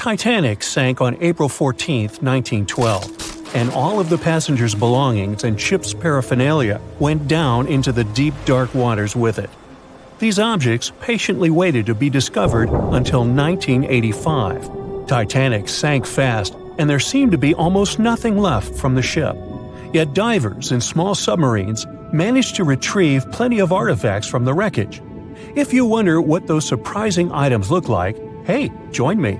Titanic sank on April 14, 1912, and all of the passengers' belongings and ship's paraphernalia went down into the deep, dark waters with it. These objects patiently waited to be discovered until 1985. Titanic sank fast, and there seemed to be almost nothing left from the ship. Yet divers in small submarines managed to retrieve plenty of artifacts from the wreckage. If you wonder what those surprising items look like, hey, join me.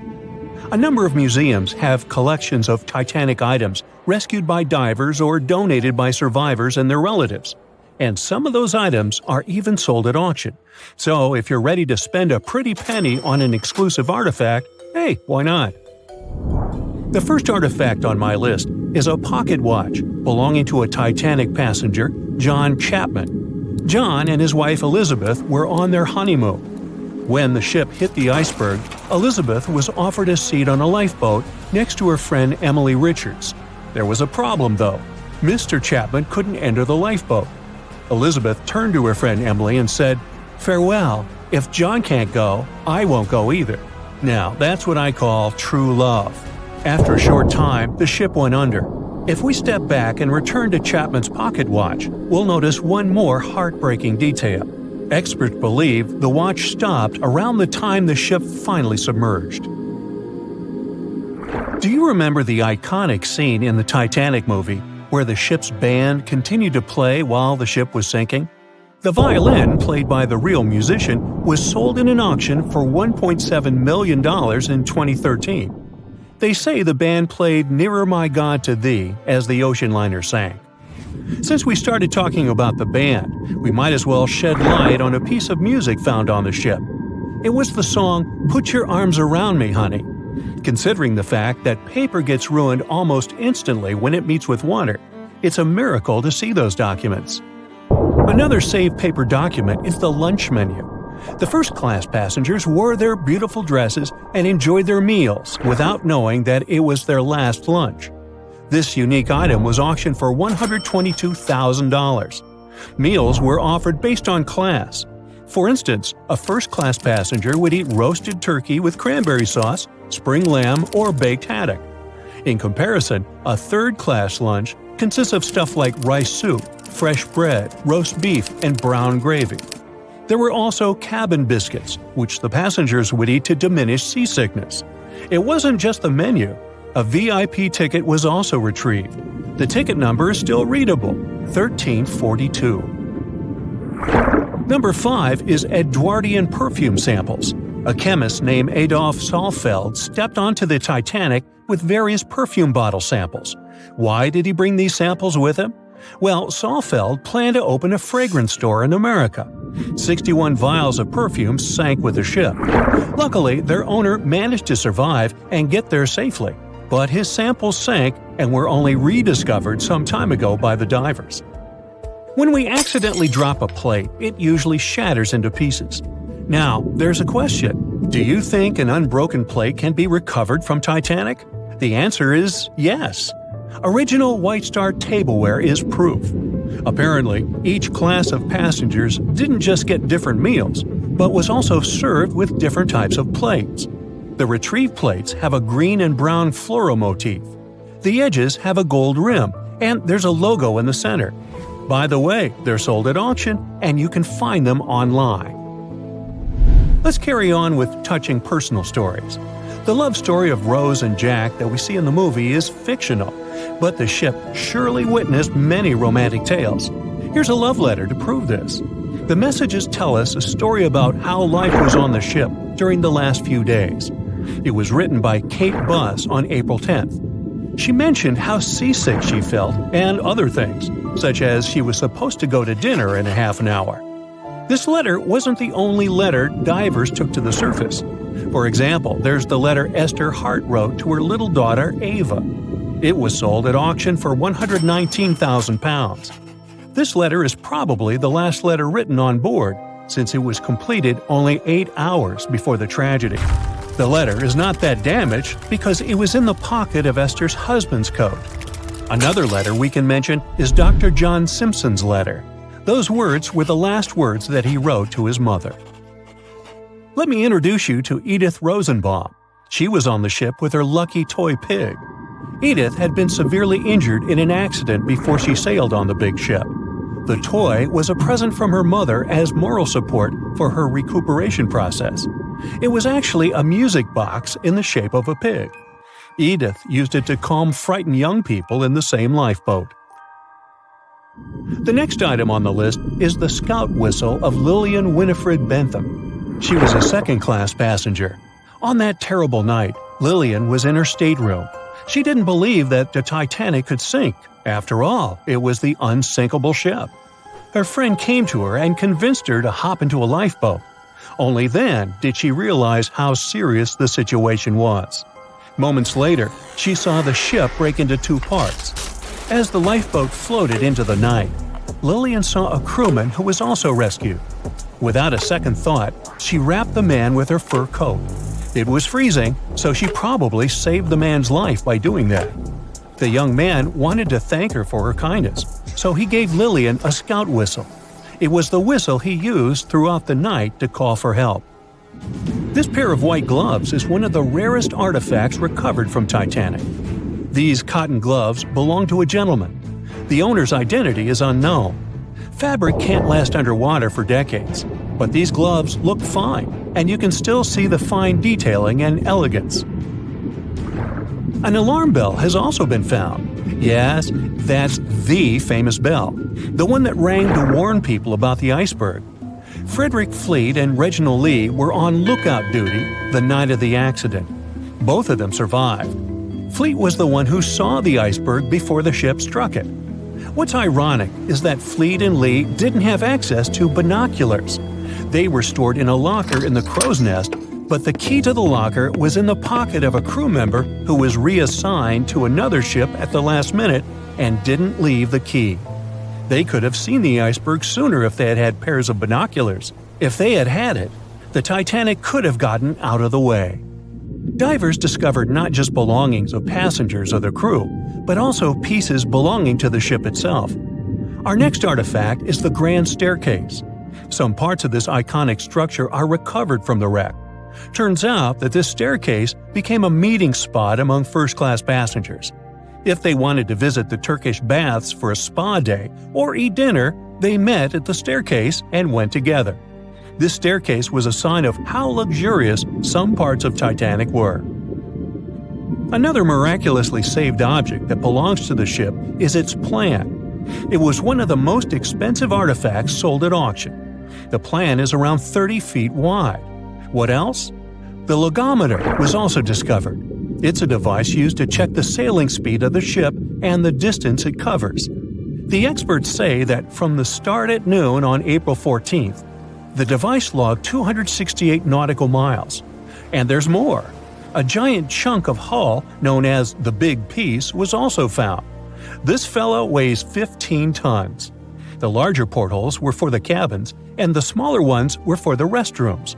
A number of museums have collections of Titanic items rescued by divers or donated by survivors and their relatives. And some of those items are even sold at auction. So if you're ready to spend a pretty penny on an exclusive artifact, hey, why not? The first artifact on my list is a pocket watch belonging to a Titanic passenger, John Chapman. John and his wife Elizabeth were on their honeymoon. When the ship hit the iceberg, Elizabeth was offered a seat on a lifeboat next to her friend Emily Richards. There was a problem, though. Mr. Chapman couldn't enter the lifeboat. Elizabeth turned to her friend Emily and said, "Farewell, if John can't go, I won't go either." Now, that's what I call true love. After a short time, the ship went under. If we step back and return to Chapman's pocket watch, we'll notice one more heartbreaking detail. Experts believe the watch stopped around the time the ship finally submerged. Do you remember the iconic scene in the Titanic movie where the ship's band continued to play while the ship was sinking? The violin, played by the real musician, was sold in an auction for $1.7 million in 2013. They say the band played "Nearer My God to Thee" as the ocean liner sank. Since we started talking about the band, we might as well shed light on a piece of music found on the ship. It was the song "Put Your Arms Around Me, Honey." Considering the fact that paper gets ruined almost instantly when it meets with water, it's a miracle to see those documents. Another saved paper document is the lunch menu. The first-class passengers wore their beautiful dresses and enjoyed their meals without knowing that it was their last lunch. This unique item was auctioned for $122,000. Meals were offered based on class. For instance, a first-class passenger would eat roasted turkey with cranberry sauce, spring lamb, or baked haddock. In comparison, a third-class lunch consists of stuff like rice soup, fresh bread, roast beef, and brown gravy. There were also cabin biscuits, which the passengers would eat to diminish seasickness. It wasn't just the menu. A VIP ticket was also retrieved. The ticket number is still readable, 1342. Number 5 is Edwardian perfume samples. A chemist named Adolf Saalfeld stepped onto the Titanic with various perfume bottle samples. Why did he bring these samples with him? Well, Saalfeld planned to open a fragrance store in America. 61 vials of perfume sank with the ship. Luckily, their owner managed to survive and get there safely, but his samples sank and were only rediscovered some time ago by the divers. When we accidentally drop a plate, it usually shatters into pieces. Now, there's a question. Do you think an unbroken plate can be recovered from Titanic? The answer is yes. Original White Star tableware is proof. Apparently, each class of passengers didn't just get different meals, but was also served with different types of plates. The retrieved plates have a green and brown floral motif. The edges have a gold rim, and there's a logo in the center. By the way, they're sold at auction, and you can find them online. Let's carry on with touching personal stories. The love story of Rose and Jack that we see in the movie is fictional, but the ship surely witnessed many romantic tales. Here's a love letter to prove this. The messages tell us a story about how life was on the ship during the last few days. It was written by Kate Buss on April 10th. She mentioned how seasick she felt and other things, such as she was supposed to go to dinner in a half an hour. This letter wasn't the only letter divers took to the surface. For example, there's the letter Esther Hart wrote to her little daughter Ava. It was sold at auction for £119,000. This letter is probably the last letter written on board, since it was completed only 8 hours before the tragedy. The letter is not that damaged because it was in the pocket of Esther's husband's coat. Another letter we can mention is Dr. John Simpson's letter. Those words were the last words that he wrote to his mother. Let me introduce you to Edith Rosenbaum. She was on the ship with her lucky toy pig. Edith had been severely injured in an accident before she sailed on the big ship. The toy was a present from her mother as moral support for her recuperation process. It was actually a music box in the shape of a pig. Edith used it to calm frightened young people in the same lifeboat. The next item on the list is the scout whistle of Lillian Winifred Bentham. She was a second-class passenger. On that terrible night, Lillian was in her stateroom. She didn't believe that the Titanic could sink. After all, it was the unsinkable ship. Her friend came to her and convinced her to hop into a lifeboat. Only then did she realize how serious the situation was. Moments later, she saw the ship break into two parts. As the lifeboat floated into the night, Lillian saw a crewman who was also rescued. Without a second thought, she wrapped the man with her fur coat. It was freezing, so she probably saved the man's life by doing that. The young man wanted to thank her for her kindness, so he gave Lillian a scout whistle. It was the whistle he used throughout the night to call for help. This pair of white gloves is one of the rarest artifacts recovered from Titanic. These cotton gloves belong to a gentleman. The owner's identity is unknown. Fabric can't last underwater for decades, but these gloves look fine, and you can still see the fine detailing and elegance. An alarm bell has also been found. Yes, that's the famous bell, the one that rang to warn people about the iceberg. Frederick Fleet and Reginald Lee were on lookout duty the night of the accident. Both of them survived. Fleet was the one who saw the iceberg before the ship struck it. What's ironic is that Fleet and Lee didn't have access to binoculars. They were stored in a locker in the crow's nest, but the key to the locker was in the pocket of a crew member who was reassigned to another ship at the last minute and didn't leave the key. They could have seen the iceberg sooner if they had had pairs of binoculars. If they had had it, the Titanic could have gotten out of the way. Divers discovered not just belongings of passengers or the crew, but also pieces belonging to the ship itself. Our next artifact is the Grand Staircase. Some parts of this iconic structure are recovered from the wreck. Turns out that this staircase became a meeting spot among first-class passengers. If they wanted to visit the Turkish baths for a spa day or eat dinner, they met at the staircase and went together. This staircase was a sign of how luxurious some parts of Titanic were. Another miraculously saved object that belongs to the ship is its plan. It was one of the most expensive artifacts sold at auction. The plan is around 30 feet wide. What else? The logometer was also discovered. It's a device used to check the sailing speed of the ship and the distance it covers. The experts say that from the start at noon on April 14th, the device logged 268 nautical miles. And there's more. A giant chunk of hull, known as the Big Piece, was also found. This fellow weighs 15 tons. The larger portholes were for the cabins, and the smaller ones were for the restrooms.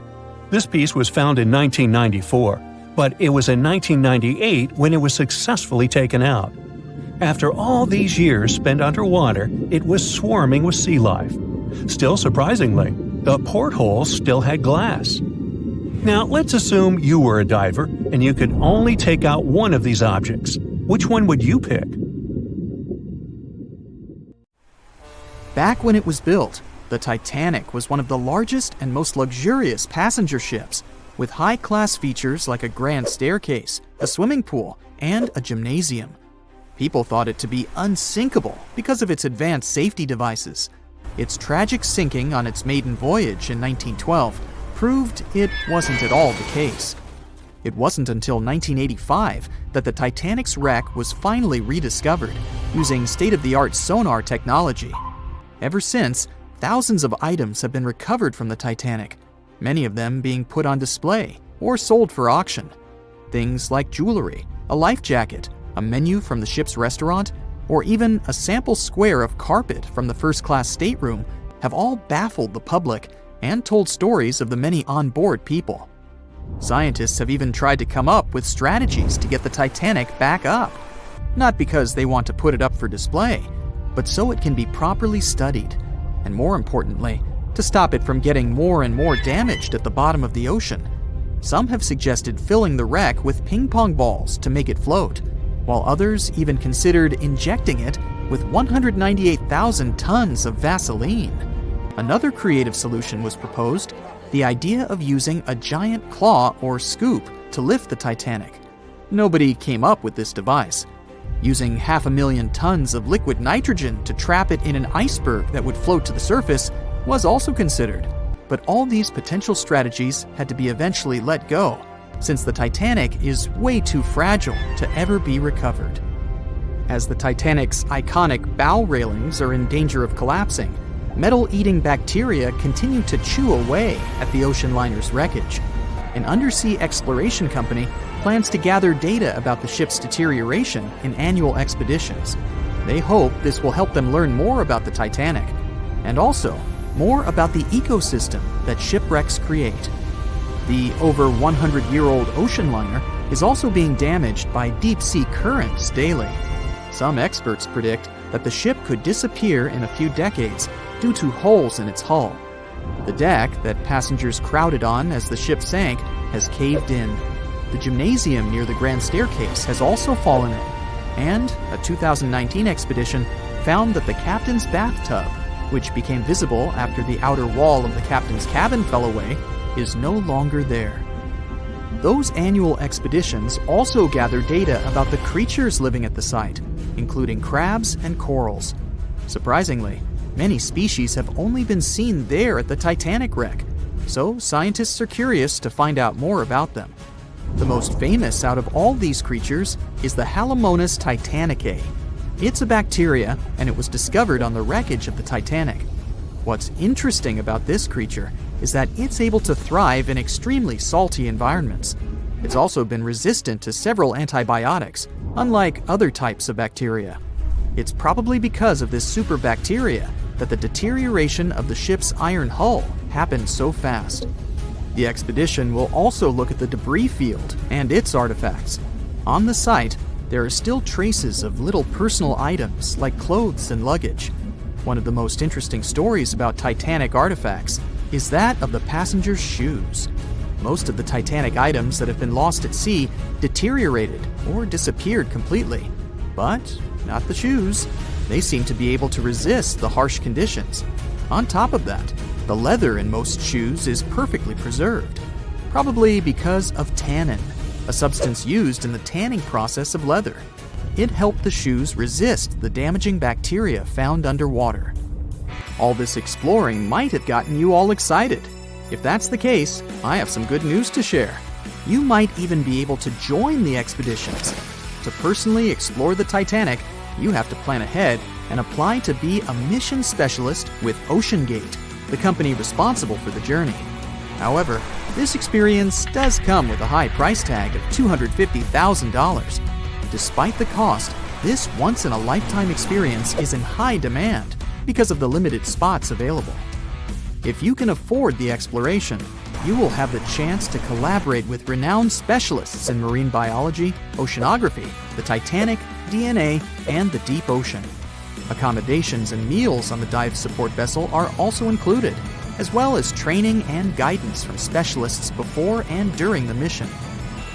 This piece was found in 1994, but it was in 1998 when it was successfully taken out. After all these years spent underwater, it was swarming with sea life. Still surprisingly, the portholes still had glass. Now, let's assume you were a diver and you could only take out one of these objects. Which one would you pick? Back when it was built, the Titanic was one of the largest and most luxurious passenger ships, with high-class features like a grand staircase, a swimming pool, and a gymnasium. People thought it to be unsinkable because of its advanced safety devices. Its tragic sinking on its maiden voyage in 1912 proved it wasn't at all the case. It wasn't until 1985 that the Titanic's wreck was finally rediscovered using state-of-the-art sonar technology. Ever since, thousands of items have been recovered from the Titanic, many of them being put on display or sold for auction. Things like jewelry, a life jacket, a menu from the ship's restaurant, or even a sample square of carpet from the first-class stateroom have all baffled the public and told stories of the many on-board people. Scientists have even tried to come up with strategies to get the Titanic back up, not because they want to put it up for display, but so it can be properly studied, and more importantly, to stop it from getting more and more damaged at the bottom of the ocean. Some have suggested filling the wreck with ping pong balls to make it float, while others even considered injecting it with 198,000 tons of Vaseline. Another creative solution was proposed, the idea of using a giant claw or scoop to lift the Titanic. Nobody came up with this device. Using 500,000 tons of liquid nitrogen to trap it in an iceberg that would float to the surface was also considered, but all these potential strategies had to be eventually let go, since the Titanic is way too fragile to ever be recovered. As the Titanic's iconic bow railings are in danger of collapsing, metal-eating bacteria continue to chew away at the ocean liner's wreckage. An undersea exploration company plans to gather data about the ship's deterioration in annual expeditions. They hope this will help them learn more about the Titanic, and also more about the ecosystem that shipwrecks create. The over 100-year-old ocean liner is also being damaged by deep-sea currents daily. Some experts predict that the ship could disappear in a few decades due to holes in its hull. The deck that passengers crowded on as the ship sank has caved in. The gymnasium near the grand staircase has also fallen in, and a 2019 expedition found that the captain's bathtub, which became visible after the outer wall of the captain's cabin fell away, is no longer there. Those annual expeditions also gather data about the creatures living at the site, including crabs and corals. Surprisingly, many species have only been seen there at the Titanic wreck, so scientists are curious to find out more about them. The most famous out of all these creatures is the Halomonas titanicae. It's a bacteria, and it was discovered on the wreckage of the Titanic. What's interesting about this creature is that it's able to thrive in extremely salty environments. It's also been resistant to several antibiotics, unlike other types of bacteria. It's probably because of this super bacteria that the deterioration of the ship's iron hull happened so fast. The expedition will also look at the debris field and its artifacts. On the site, there are still traces of little personal items like clothes and luggage. One of the most interesting stories about Titanic artifacts is that of the passengers' shoes. Most of the Titanic items that have been lost at sea deteriorated or disappeared completely. But not the shoes. They seem to be able to resist the harsh conditions. On top of that, the leather in most shoes is perfectly preserved, probably because of tannin, a substance used in the tanning process of leather. It helped the shoes resist the damaging bacteria found underwater. All this exploring might have gotten you all excited. If that's the case, I have some good news to share. You might even be able to join the expeditions. To personally explore the Titanic, you have to plan ahead and apply to be a mission specialist with OceanGate, the company responsible for the journey. However, this experience does come with a high price tag of $250,000. Despite the cost, this once-in-a-lifetime experience is in high demand because of the limited spots available. If you can afford the exploration, you will have the chance to collaborate with renowned specialists in marine biology, oceanography, the Titanic, DNA, and the deep ocean. Accommodations and meals on the dive support vessel are also included, as well as training and guidance from specialists before and during the mission.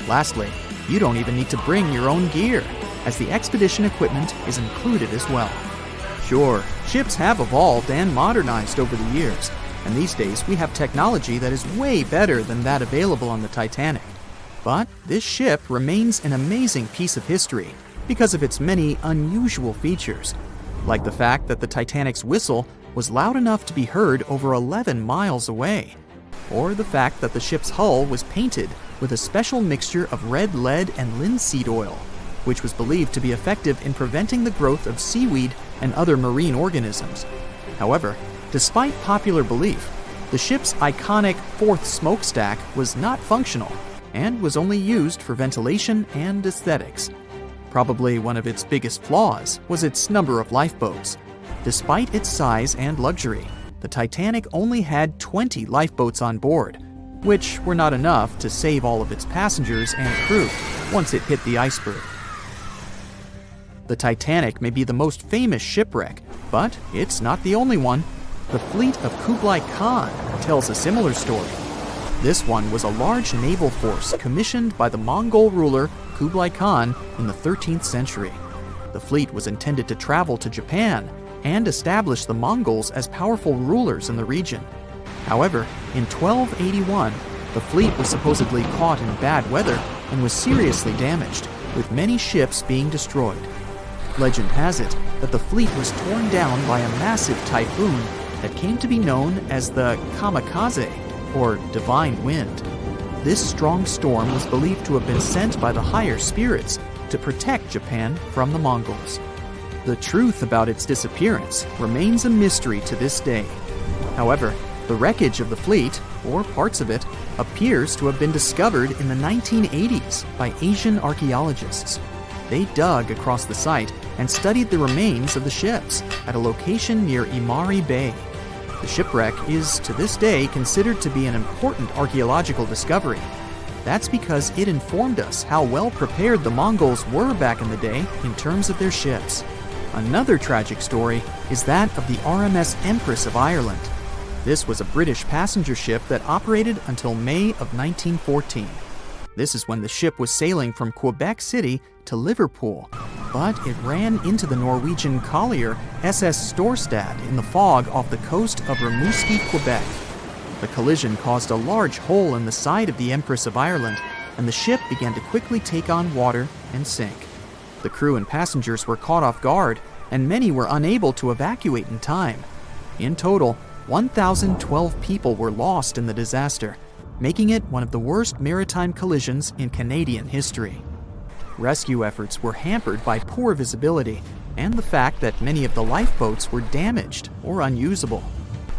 Lastly, you don't even need to bring your own gear, as the expedition equipment is included as well. Sure, ships have evolved and modernized over the years, and these days we have technology that is way better than that available on the Titanic. But this ship remains an amazing piece of history because of its many unusual features, like the fact that the Titanic's whistle was loud enough to be heard over 11 miles away, or the fact that the ship's hull was painted with a special mixture of red lead and linseed oil, which was believed to be effective in preventing the growth of seaweed and other marine organisms. However, despite popular belief, the ship's iconic fourth smokestack was not functional and was only used for ventilation and aesthetics. Probably one of its biggest flaws was its number of lifeboats. Despite its size and luxury, the Titanic only had 20 lifeboats on board, which were not enough to save all of its passengers and crew once it hit the iceberg. The Titanic may be the most famous shipwreck, but it's not the only one. The fleet of Kublai Khan tells a similar story. This one was a large naval force commissioned by the Mongol ruler Kublai Khan in the 13th century. The fleet was intended to travel to Japan and establish the Mongols as powerful rulers in the region. However, in 1281, the fleet was supposedly caught in bad weather and was seriously damaged, with many ships being destroyed. Legend has it that the fleet was torn down by a massive typhoon that came to be known as the kamikaze, or divine wind. This strong storm was believed to have been sent by the higher spirits to protect Japan from the Mongols. The truth about its disappearance remains a mystery to this day. However, the wreckage of the fleet, or parts of it, appears to have been discovered in the 1980s by Asian archaeologists. They dug across the site and studied the remains of the ships at a location near Imari Bay. The shipwreck is, to this day, considered to be an important archaeological discovery. That's because it informed us how well prepared the Mongols were back in the day in terms of their ships. Another tragic story is that of the RMS Empress of Ireland. This was a British passenger ship that operated until May of 1914. This is when the ship was sailing from Quebec City to Liverpool, but it ran into the Norwegian collier SS Storstad in the fog off the coast of Rimouski, Quebec. The collision caused a large hole in the side of the Empress of Ireland, and the ship began to quickly take on water and sink. The crew and passengers were caught off guard, and many were unable to evacuate in time. In total, 1,012 people were lost in the disaster, making it one of the worst maritime collisions in Canadian history. Rescue efforts were hampered by poor visibility and the fact that many of the lifeboats were damaged or unusable.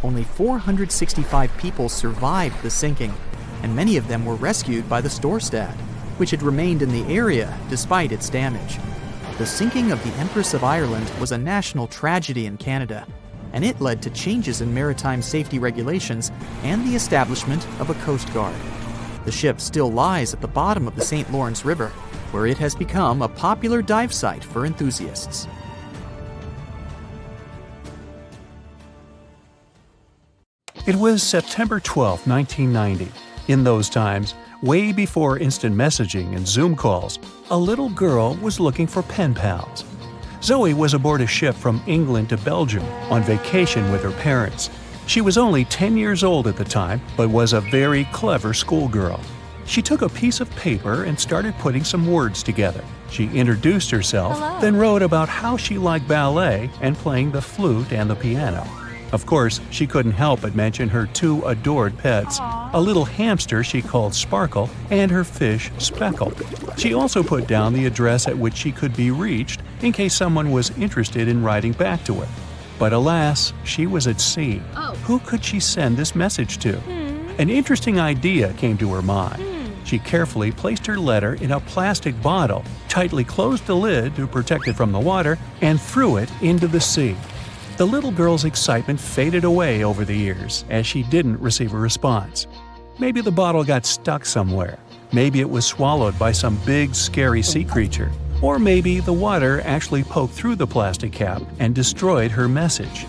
Only 465 people survived the sinking, and many of them were rescued by the Storstad, which had remained in the area despite its damage. The sinking of the Empress of Ireland was a national tragedy in Canada, and it led to changes in maritime safety regulations and the establishment of a Coast Guard. The ship still lies at the bottom of the St. Lawrence River, where it has become a popular dive site for enthusiasts. It was September 12, 1990. In those times, way before instant messaging and Zoom calls, a little girl was looking for pen pals. Zoe was aboard a ship from England to Belgium on vacation with her parents. She was only 10 years old at the time, but was a very clever schoolgirl. She took a piece of paper and started putting some words together. She introduced herself, then wrote about how she liked ballet and playing the flute and the piano. Of course, she couldn't help but mention her two adored pets, a little hamster she called Sparkle and her fish Speckle. She also put down the address at which she could be reached in case someone was interested in writing back to her. But alas, she was at sea. Who could she send this message to? An interesting idea came to her mind. She carefully placed her letter in a plastic bottle, tightly closed the lid to protect it from the water, and threw it into the sea. The little girl's excitement faded away over the years as she didn't receive a response. Maybe the bottle got stuck somewhere. Maybe it was swallowed by some big, scary sea creature. Or maybe the water actually poked through the plastic cap and destroyed her message.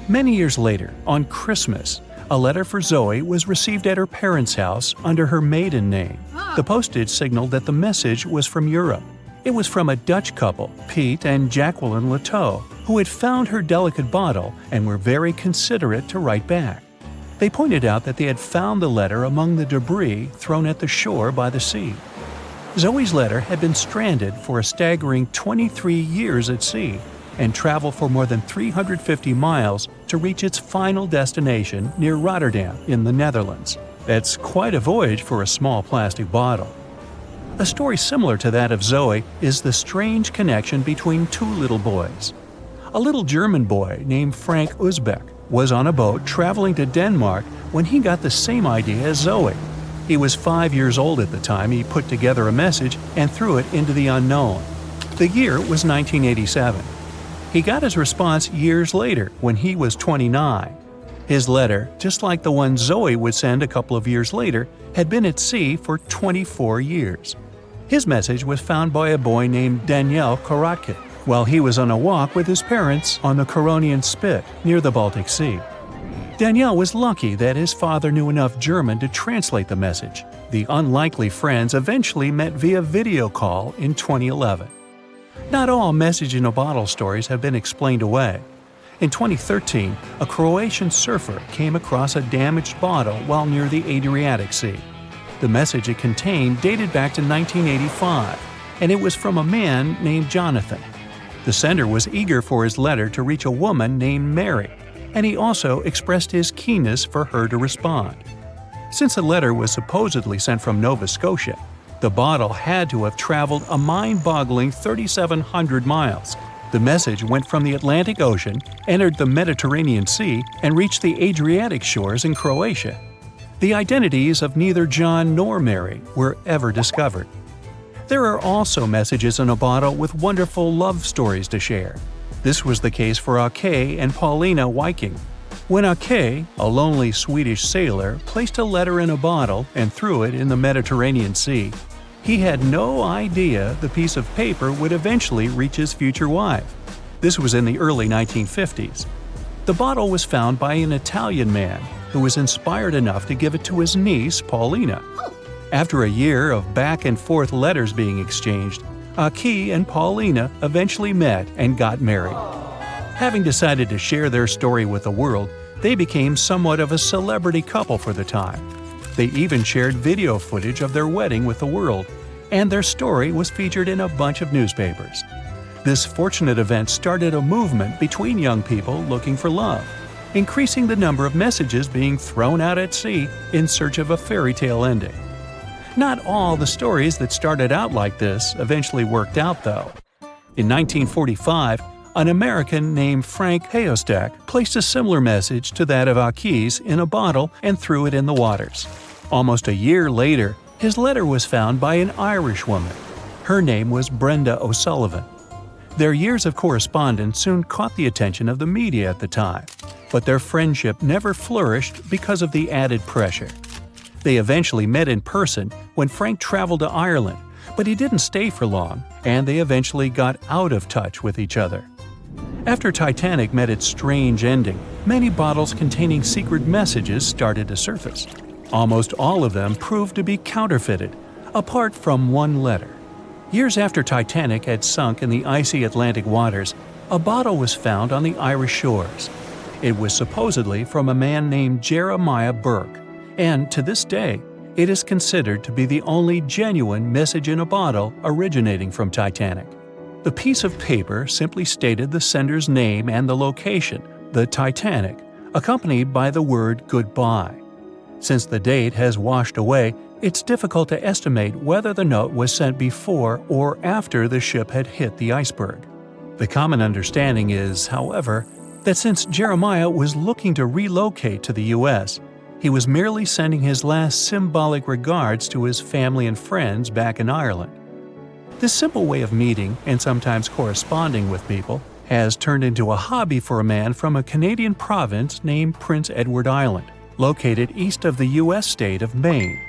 Many years later, on Christmas, a letter for Zoe was received at her parents' house under her maiden name. The postage signaled that the message was from Europe. It was from a Dutch couple, Piet and Jacqueline Leteau, who had found her delicate bottle and were very considerate to write back. They pointed out that they had found the letter among the debris thrown at the shore by the sea. Zoe's letter had been stranded for a staggering 23 years at sea and traveled for more than 350 miles to reach its final destination near Rotterdam in the Netherlands. That's quite a voyage for a small plastic bottle. A story similar to that of Zoe is the strange connection between two little boys. A little German boy named Frank Uzbek was on a boat traveling to Denmark when he got the same idea as Zoe. He was 5 years old at the time he put together a message and threw it into the unknown. The year was 1987. He got his response years later when he was 29. His letter, just like the one Zoe would send a couple of years later, had been at sea for 24 years. His message was found by a boy named Daniel Korotkin while he was on a walk with his parents on the Koronian Spit near the Baltic Sea. Daniel was lucky that his father knew enough German to translate the message. The unlikely friends eventually met via video call in 2011. Not all message-in-a-bottle stories have been explained away. In 2013, a Croatian surfer came across a damaged bottle while near the Adriatic Sea. The message it contained dated back to 1985, and it was from a man named Jonathan. The sender was eager for his letter to reach a woman named Mary, and he also expressed his keenness for her to respond. Since the letter was supposedly sent from Nova Scotia, the bottle had to have traveled a mind-boggling 3,700 miles. The message went from the Atlantic Ocean, entered the Mediterranean Sea, and reached the Adriatic shores in Croatia. The identities of neither John nor Mary were ever discovered. There are also messages in a bottle with wonderful love stories to share. This was the case for Ake and Paulina Viking. When Ake, a lonely Swedish sailor, placed a letter in a bottle and threw it in the Mediterranean Sea, he had no idea the piece of paper would eventually reach his future wife. This was in the early 1950s. The bottle was found by an Italian man who was inspired enough to give it to his niece, Paulina. After a year of back-and-forth letters being exchanged, Ake and Paulina eventually met and got married. Having decided to share their story with the world, they became somewhat of a celebrity couple for the time. They even shared video footage of their wedding with the world, and their story was featured in a bunch of newspapers. This fortunate event started a movement between young people looking for love, increasing the number of messages being thrown out at sea in search of a fairy tale ending. Not all the stories that started out like this eventually worked out, though. In 1945, an American named Frank Hayostak placed a similar message to that of Ake's in a bottle and threw it in the waters. Almost a year later, his letter was found by an Irish woman. Her name was Brenda O'Sullivan. Their years of correspondence soon caught the attention of the media at the time, but their friendship never flourished because of the added pressure. They eventually met in person when Frank traveled to Ireland, but he didn't stay for long, and they eventually got out of touch with each other. After Titanic met its strange ending, many bottles containing secret messages started to surface. Almost all of them proved to be counterfeited, apart from one letter. Years after Titanic had sunk in the icy Atlantic waters, a bottle was found on the Irish shores. It was supposedly from a man named Jeremiah Burke, and to this day, it is considered to be the only genuine message in a bottle originating from Titanic. The piece of paper simply stated the sender's name and the location, the Titanic, accompanied by the word goodbye. Since the date has washed away, it's difficult to estimate whether the note was sent before or after the ship had hit the iceberg. The common understanding is, however, that since Jeremiah was looking to relocate to the U.S., he was merely sending his last symbolic regards to his family and friends back in Ireland. This simple way of meeting and sometimes corresponding with people has turned into a hobby for a man from a Canadian province named Prince Edward Island, located east of the U.S. state of Maine.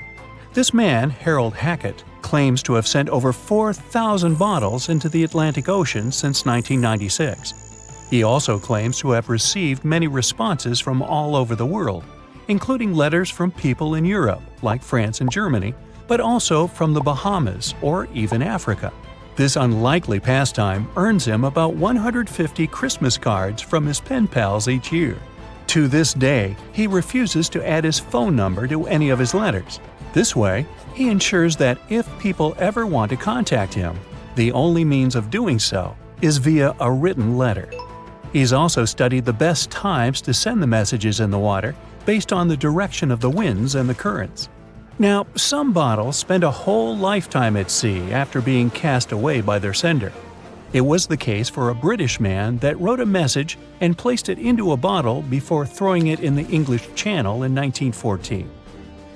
This man, Harold Hackett, claims to have sent over 4,000 bottles into the Atlantic Ocean since 1996. He also claims to have received many responses from all over the world, including letters from people in Europe, like France and Germany, but also from the Bahamas or even Africa. This unlikely pastime earns him about 150 Christmas cards from his pen pals each year. To this day, he refuses to add his phone number to any of his letters. This way, he ensures that if people ever want to contact him, the only means of doing so is via a written letter. He's also studied the best times to send the messages in the water based on the direction of the winds and the currents. Now, some bottles spend a whole lifetime at sea after being cast away by their sender. It was the case for a British man that wrote a message and placed it into a bottle before throwing it in the English Channel in 1914.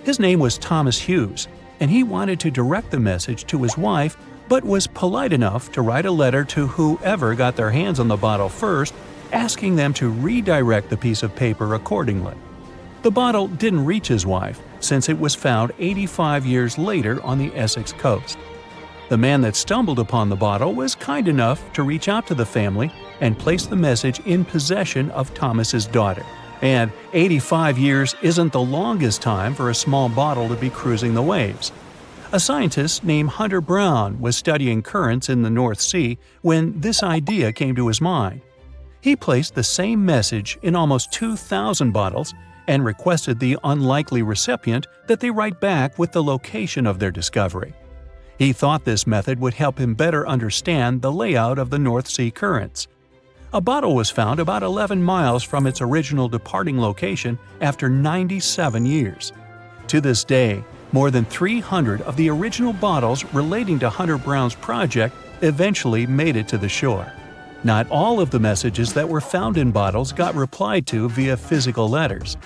His name was Thomas Hughes, and he wanted to direct the message to his wife, but was polite enough to write a letter to whoever got their hands on the bottle first, asking them to redirect the piece of paper accordingly. The bottle didn't reach his wife, since it was found 85 years later on the Essex coast. The man that stumbled upon the bottle was kind enough to reach out to the family and place the message in possession of Thomas's daughter, And 85 years isn't the longest time for a small bottle to be cruising the waves. A scientist named Hunter Brown was studying currents in the North Sea when this idea came to his mind. He placed the same message in almost 2,000 bottles and requested the unlikely recipient that they write back with the location of their discovery. He thought this method would help him better understand the layout of the North Sea currents. A bottle was found about 11 miles from its original departing location after 97 years. To this day, more than 300 of the original bottles relating to Hunter Brown's project eventually made it to the shore. Not all of the messages that were found in bottles got replied to via physical letters.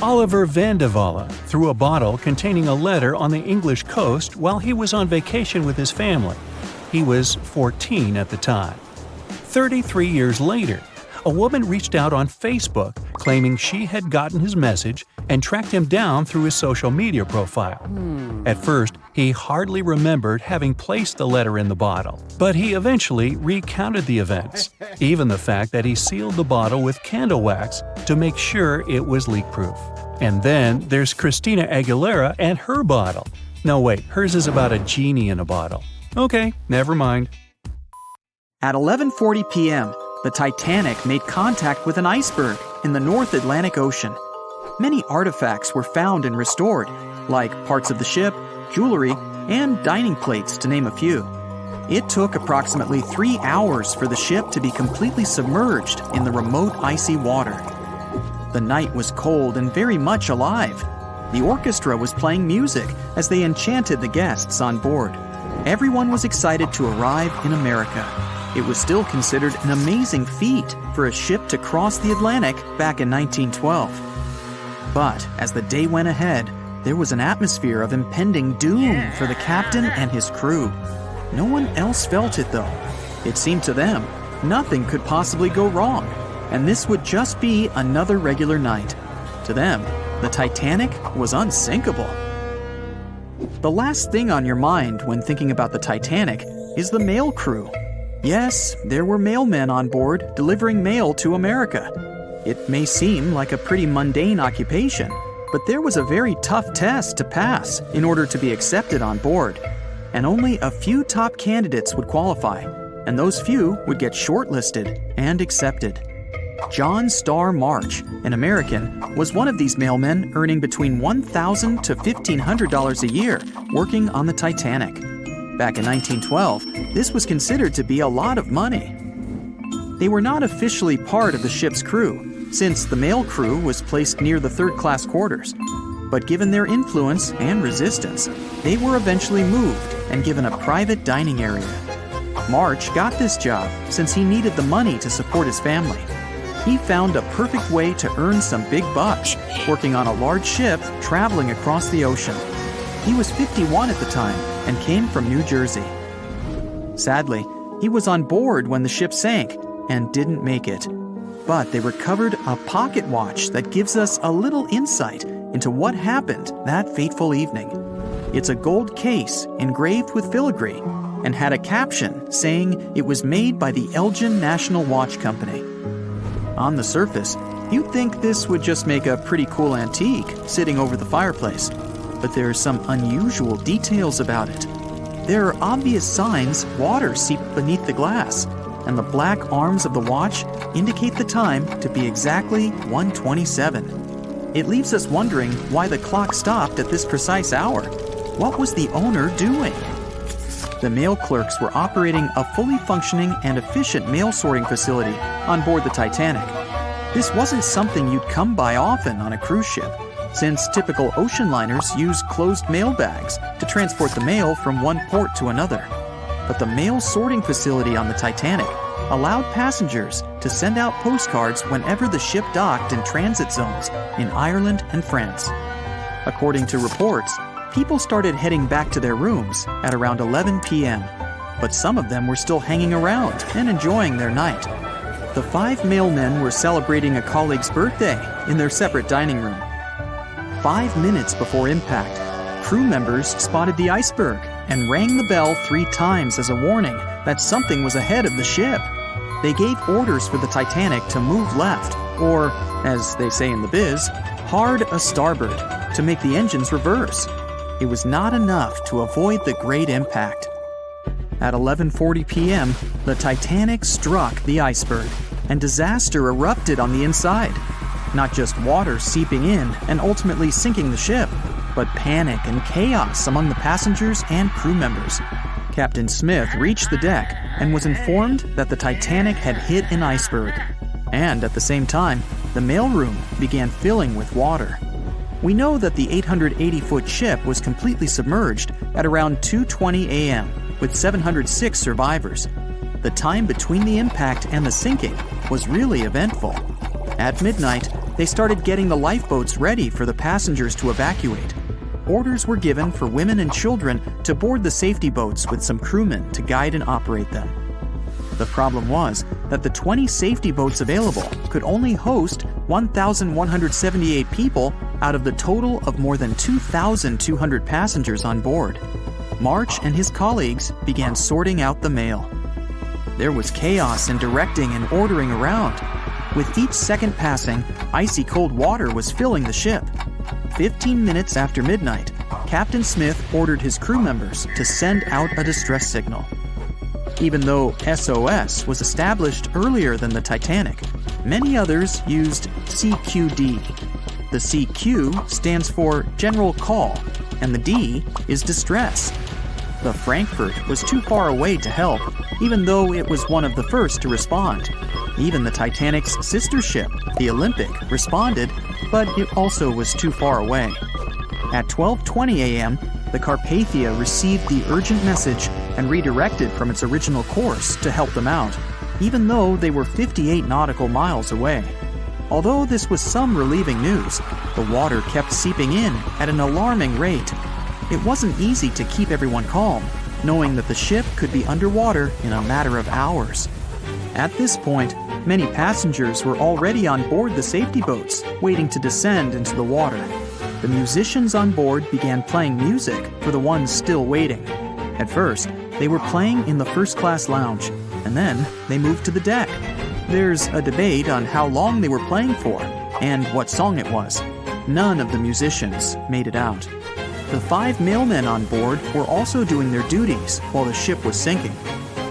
Oliver van de Walle threw a bottle containing a letter on the English coast while he was on vacation with his family. He was 14 at the time. 33 years later, a woman reached out on Facebook claiming she had gotten his message and tracked him down through his social media profile. At first, he hardly remembered having placed the letter in the bottle, but he eventually recounted the events, even the fact that he sealed the bottle with candle wax to make sure it was leak-proof. And then there's Christina Aguilera and her bottle. No wait, hers is about a genie in a bottle. Okay, never mind. At 11:40 p.m., the Titanic made contact with an iceberg in the North Atlantic Ocean. Many artifacts were found and restored, like parts of the ship, jewelry, and dining plates, to name a few. It took approximately 3 hours for the ship to be completely submerged in the remote icy water. The night was cold and very much alive. The orchestra was playing music as they enchanted the guests on board. Everyone was excited to arrive in America. It was still considered an amazing feat for a ship to cross the Atlantic back in 1912. But as the day went ahead, there was an atmosphere of impending doom for the captain and his crew. No one else felt it though. It seemed to them nothing could possibly go wrong, and this would just be another regular night. To them, the Titanic was unsinkable. The last thing on your mind when thinking about the Titanic is the mail crew. Yes, there were mailmen on board delivering mail to America. It may seem like a pretty mundane occupation, but there was a very tough test to pass in order to be accepted on board. And only a few top candidates would qualify, and those few would get shortlisted and accepted. John Starr March, an American, was one of these mailmen earning between $1,000 to $1,500 a year working on the Titanic. Back in 1912, this was considered to be a lot of money. They were not officially part of the ship's crew, since the mail crew was placed near the third-class quarters. But given their influence and resistance, they were eventually moved and given a private dining area. March got this job since he needed the money to support his family. He found a perfect way to earn some big bucks, working on a large ship traveling across the ocean. He was 51 at the time and came from New Jersey. Sadly, he was on board when the ship sank and didn't make it. But they recovered a pocket watch that gives us a little insight into what happened that fateful evening. It's a gold case engraved with filigree and had a caption saying it was made by the Elgin National Watch Company. On the surface, you'd think this would just make a pretty cool antique sitting over the fireplace. But there are some unusual details about it. There are obvious signs water seeped beneath the glass, and the black arms of the watch indicate the time to be exactly 1:27. It leaves us wondering why the clock stopped at this precise hour. What was the owner doing? The mail clerks were operating a fully functioning and efficient mail sorting facility on board the Titanic. This wasn't something you'd come by often on a cruise ship, since typical ocean liners use closed mail bags to transport the mail from one port to another. But the mail sorting facility on the Titanic allowed passengers to send out postcards whenever the ship docked in transit zones in Ireland and France. According to reports, people started heading back to their rooms at around 11 p.m., but some of them were still hanging around and enjoying their night. The 5 mailmen were celebrating a colleague's birthday in their separate dining room. 5 minutes before impact, crew members spotted the iceberg and rang the bell 3 times as a warning that something was ahead of the ship. They gave orders for the Titanic to move left, or, as they say in the biz, hard a starboard to make the engines reverse. It was not enough to avoid the great impact. At 11:40 p.m., the Titanic struck the iceberg, and disaster erupted on the inside. Not just water seeping in and ultimately sinking the ship, but panic and chaos among the passengers and crew members. Captain Smith reached the deck and was informed that the Titanic had hit an iceberg. And at the same time, the mailroom began filling with water. We know that the 880-foot ship was completely submerged at around 2:20 a.m., with 706 survivors. The time between the impact and the sinking was really eventful. At midnight, they started getting the lifeboats ready for the passengers to evacuate. Orders were given for women and children to board the safety boats with some crewmen to guide and operate them. The problem was that the 20 safety boats available could only host 1,178 people out of the total of more than 2,200 passengers on board. March and his colleagues began sorting out the mail. There was chaos in directing and ordering around. With each second passing, icy cold water was filling the ship. 15 minutes after midnight, Captain Smith ordered his crew members to send out a distress signal. Even though SOS was established earlier than the Titanic, many others used CQD. The CQ stands for General Call, and the D is Distress. The Frankfurt was too far away to help, even though it was one of the first to respond. Even the Titanic's sister ship, the Olympic, responded, but it also was too far away. At 12:20 a.m., the Carpathia received the urgent message and redirected from its original course to help them out, even though they were 58 nautical miles away. Although this was some relieving news, the water kept seeping in at an alarming rate. It wasn't easy to keep everyone calm, knowing that the ship could be underwater in a matter of hours. At this point, many passengers were already on board the safety boats, waiting to descend into the water. The musicians on board began playing music for the ones still waiting. At first, they were playing in the first-class lounge, and then they moved to the deck. There's a debate on how long they were playing for and what song it was. None of the musicians made it out. The 5 mailmen on board were also doing their duties while the ship was sinking.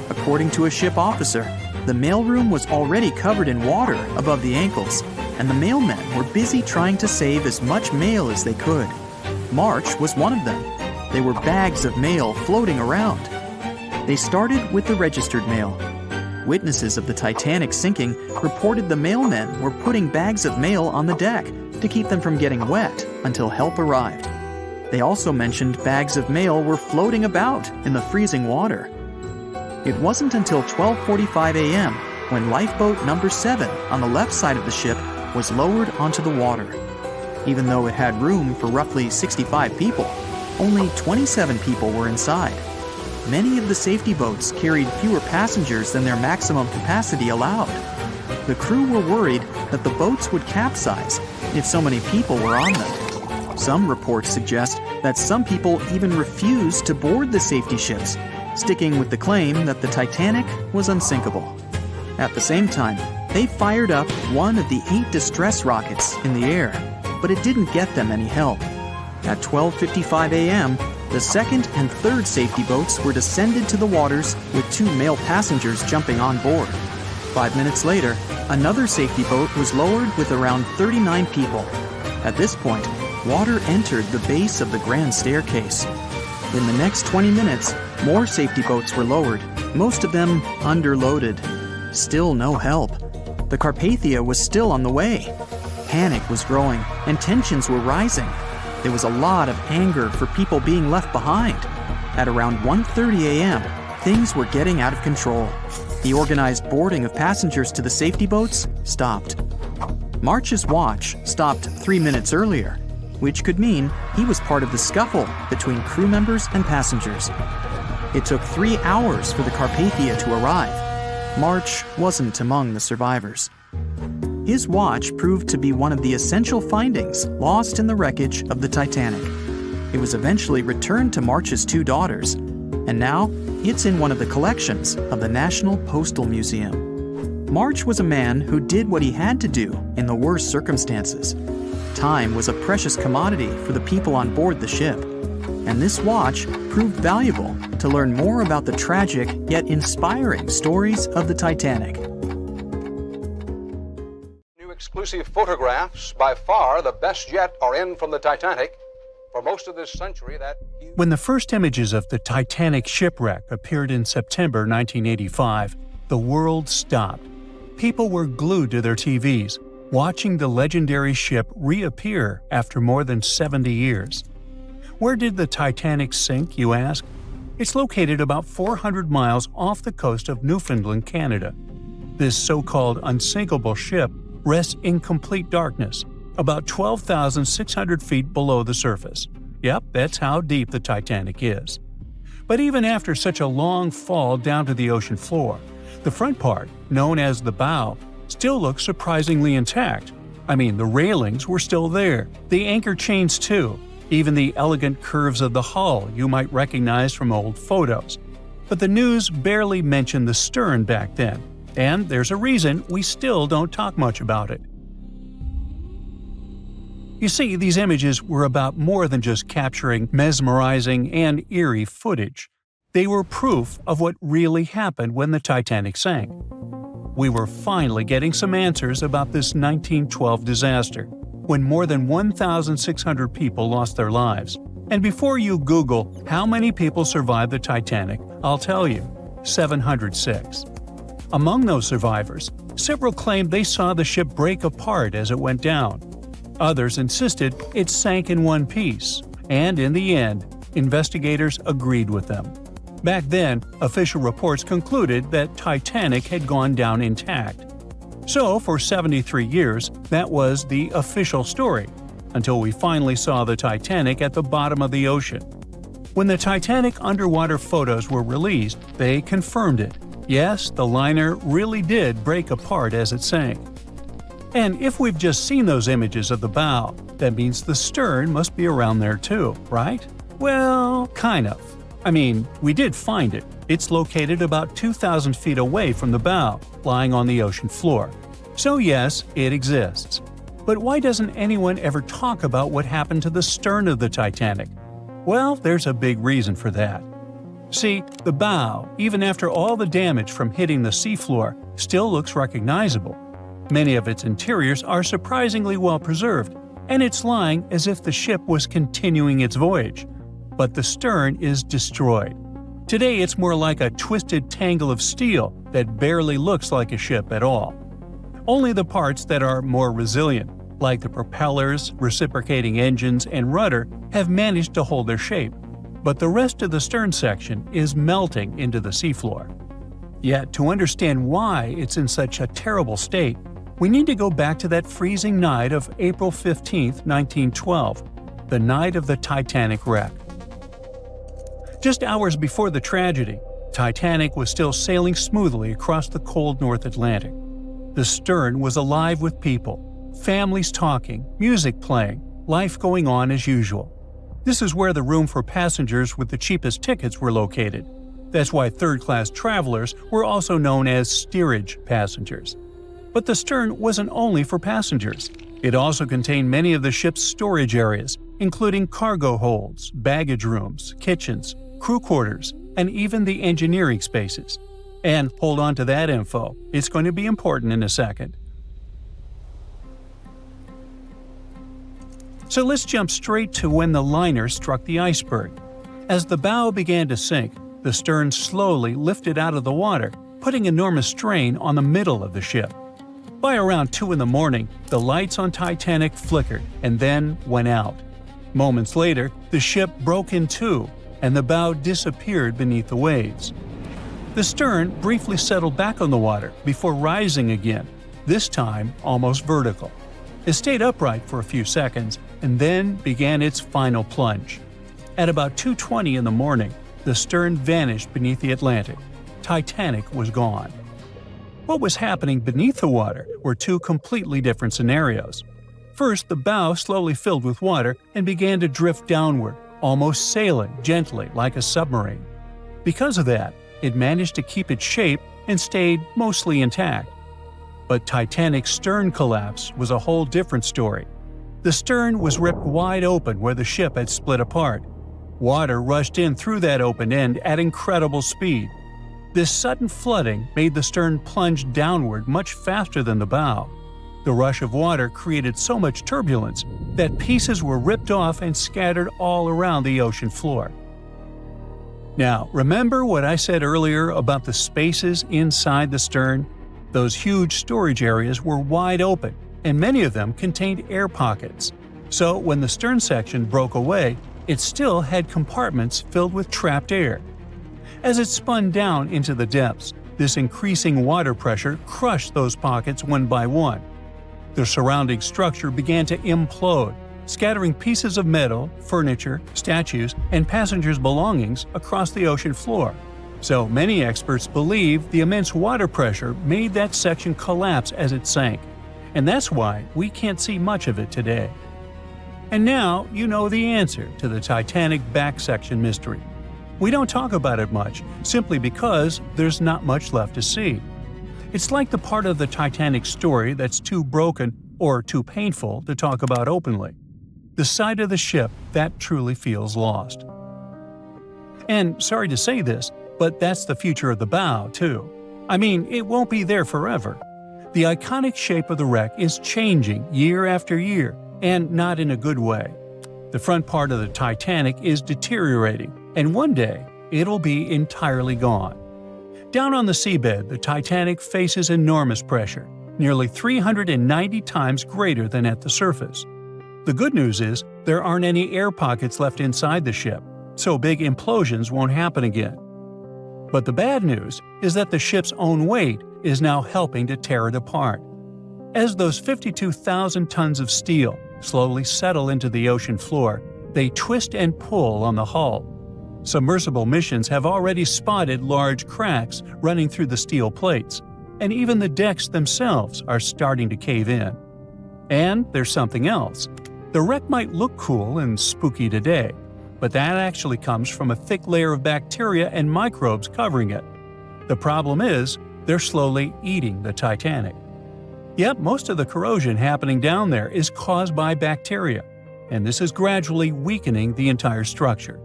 According to a ship officer, the mailroom was already covered in water above the ankles, and the mailmen were busy trying to save as much mail as they could. March was one of them. There were bags of mail floating around. They started with the registered mail. Witnesses of the Titanic sinking reported the mailmen were putting bags of mail on the deck to keep them from getting wet until help arrived. They also mentioned bags of mail were floating about in the freezing water. It wasn't until 12:45 a.m. when lifeboat number 7 on the left side of the ship was lowered onto the water. Even though it had room for roughly 65 people, only 27 people were inside. Many of the safety boats carried fewer passengers than their maximum capacity allowed. The crew were worried that the boats would capsize if so many people were on them. Some reports suggest that some people even refused to board the safety ships, sticking with the claim that the Titanic was unsinkable. At the same time, they fired up one of the 8 distress rockets in the air, but it didn't get them any help. At 12:55 a.m., the second and third safety boats were descended to the waters with 2 male passengers jumping on board. 5 minutes later, another safety boat was lowered with around 39 people. At this point, water entered the base of the grand staircase. In the next 20 minutes, more safety boats were lowered, most of them underloaded. Still no help. The Carpathia was still on the way. Panic was growing, and tensions were rising. There was a lot of anger for people being left behind. At around 1:30 a.m., things were getting out of control. The organized boarding of passengers to the safety boats stopped. March's watch stopped 3 minutes earlier, which could mean he was part of the scuffle between crew members and passengers. It took 3 hours for the Carpathia to arrive. March wasn't among the survivors. His watch proved to be one of the essential findings lost in the wreckage of the Titanic. It was eventually returned to March's 2 daughters, and now it's in one of the collections of the National Postal Museum. March was a man who did what he had to do in the worst circumstances. Time was a precious commodity for the people on board the ship, and this watch proved valuable to learn more about the tragic yet inspiring stories of the Titanic. New exclusive photographs, by far the best yet, are in from the Titanic. For most of this century, that... When the first images of the Titanic shipwreck appeared in September 1985, the world stopped. People were glued to their TVs, watching the legendary ship reappear after more than 70 years. Where did the Titanic sink, you ask? It's located about 400 miles off the coast of Newfoundland, Canada. This so-called unsinkable ship rests in complete darkness, about 12,600 feet below the surface. Yep, that's how deep the Titanic is. But even after such a long fall down to the ocean floor, the front part, known as the bow, still looks surprisingly intact. I mean, the railings were still there, the anchor chains too, even the elegant curves of the hull you might recognize from old photos. But the news barely mentioned the stern back then, and there's a reason we still don't talk much about it. You see, these images were about more than just capturing mesmerizing and eerie footage. They were proof of what really happened when the Titanic sank. We were finally getting some answers about this 1912 disaster, when more than 1,600 people lost their lives. And before you Google how many people survived the Titanic, I'll tell you, 706. Among those survivors, several claimed they saw the ship break apart as it went down. Others insisted it sank in one piece, and in the end, investigators agreed with them. Back then, official reports concluded that Titanic had gone down intact. So, for 73 years, that was the official story, until we finally saw the Titanic at the bottom of the ocean. When the Titanic underwater photos were released, they confirmed it. Yes, the liner really did break apart as it sank. And if we've just seen those images of the bow, that means the stern must be around there too, right? Well, kind of. I mean, we did find it. It's located about 2,000 feet away from the bow, lying on the ocean floor. So yes, it exists. But why doesn't anyone ever talk about what happened to the stern of the Titanic? Well, there's a big reason for that. See, the bow, even after all the damage from hitting the seafloor, still looks recognizable. Many of its interiors are surprisingly well preserved, and it's lying as if the ship was continuing its voyage. But the stern is destroyed. Today it's more like a twisted tangle of steel that barely looks like a ship at all. Only the parts that are more resilient, like the propellers, reciprocating engines, and rudder, have managed to hold their shape. But the rest of the stern section is melting into the seafloor. Yet, to understand why it's in such a terrible state, we need to go back to that freezing night of April 15, 1912, the night of the Titanic wreck. Just hours before the tragedy, Titanic was still sailing smoothly across the cold North Atlantic. The stern was alive with people, families talking, music playing, life going on as usual. This is where the room for passengers with the cheapest tickets were located. That's why third-class travelers were also known as steerage passengers. But the stern wasn't only for passengers. It also contained many of the ship's storage areas, including cargo holds, baggage rooms, kitchens, crew quarters, and even the engineering spaces. And hold on to that info, it's going to be important in a second. So let's jump straight to when the liner struck the iceberg. As the bow began to sink, the stern slowly lifted out of the water, putting enormous strain on the middle of the ship. By around 2 in the morning, the lights on Titanic flickered and then went out. Moments later, the ship broke in two, and the bow disappeared beneath the waves. The stern briefly settled back on the water before rising again, this time almost vertical. It stayed upright for a few seconds and then began its final plunge. At about 2:20 in the morning, the stern vanished beneath the Atlantic. Titanic was gone. What was happening beneath the water were two completely different scenarios. First, the bow slowly filled with water and began to drift downward, almost sailing gently like a submarine. Because of that, it managed to keep its shape and stayed mostly intact. But Titanic's stern collapse was a whole different story. The stern was ripped wide open where the ship had split apart. Water rushed in through that open end at incredible speed. This sudden flooding made the stern plunge downward much faster than the bow. The rush of water created so much turbulence that pieces were ripped off and scattered all around the ocean floor. Now, remember what I said earlier about the spaces inside the stern? Those huge storage areas were wide open, and many of them contained air pockets. So when the stern section broke away, it still had compartments filled with trapped air. As it spun down into the depths, this increasing water pressure crushed those pockets one by one. The surrounding structure began to implode, scattering pieces of metal, furniture, statues, and passengers' belongings across the ocean floor. So many experts believe the immense water pressure made that section collapse as it sank, and that's why we can't see much of it today. And now you know the answer to the Titanic back section mystery. We don't talk about it much, simply because there's not much left to see. It's like the part of the Titanic story that's too broken or too painful to talk about openly. The side of the ship that truly feels lost. And sorry to say this, but that's the future of the bow, too. I mean, it won't be there forever. The iconic shape of the wreck is changing year after year, and not in a good way. The front part of the Titanic is deteriorating, and one day it'll be entirely gone. Down on the seabed, the Titanic faces enormous pressure, nearly 390 times greater than at the surface. The good news is there aren't any air pockets left inside the ship, so big implosions won't happen again. But the bad news is that the ship's own weight is now helping to tear it apart. As those 52,000 tons of steel slowly settle into the ocean floor, they twist and pull on the hull. Submersible missions have already spotted large cracks running through the steel plates, and even the decks themselves are starting to cave in. And there's something else. The wreck might look cool and spooky today, but that actually comes from a thick layer of bacteria and microbes covering it. The problem is, they're slowly eating the Titanic. Yep, most of the corrosion happening down there is caused by bacteria, and this is gradually weakening the entire structure.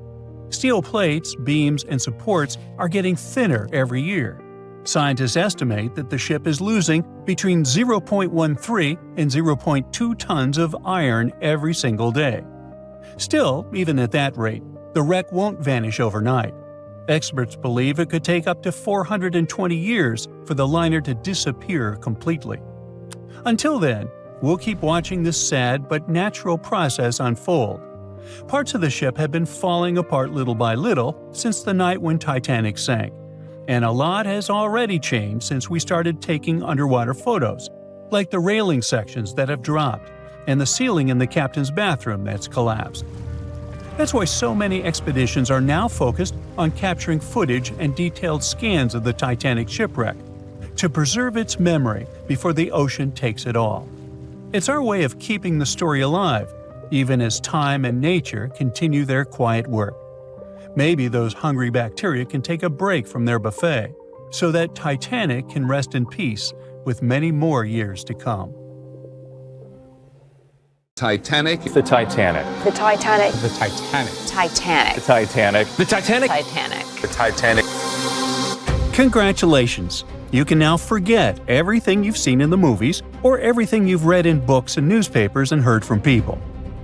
Steel plates, beams, and supports are getting thinner every year. Scientists estimate that the ship is losing between 0.13 and 0.2 tons of iron every single day. Still, even at that rate, the wreck won't vanish overnight. Experts believe it could take up to 420 years for the liner to disappear completely. Until then, we'll keep watching this sad but natural process unfold. Parts of the ship have been falling apart little by little since the night when Titanic sank, and a lot has already changed since we started taking underwater photos, like the railing sections that have dropped and the ceiling in the captain's bathroom that's collapsed. That's why so many expeditions are now focused on capturing footage and detailed scans of the Titanic shipwreck, to preserve its memory before the ocean takes it all. It's our way of keeping the story alive, even as time and nature continue their quiet work. Maybe those hungry bacteria can take a break from their buffet, so that Titanic can rest in peace with many more years to come. Titanic. The Titanic. The Titanic. The Titanic. Titanic. The Titanic. The Titanic. Titanic. The Titanic. Congratulations! You can now forget everything you've seen in the movies or everything you've read in books and newspapers and heard from people.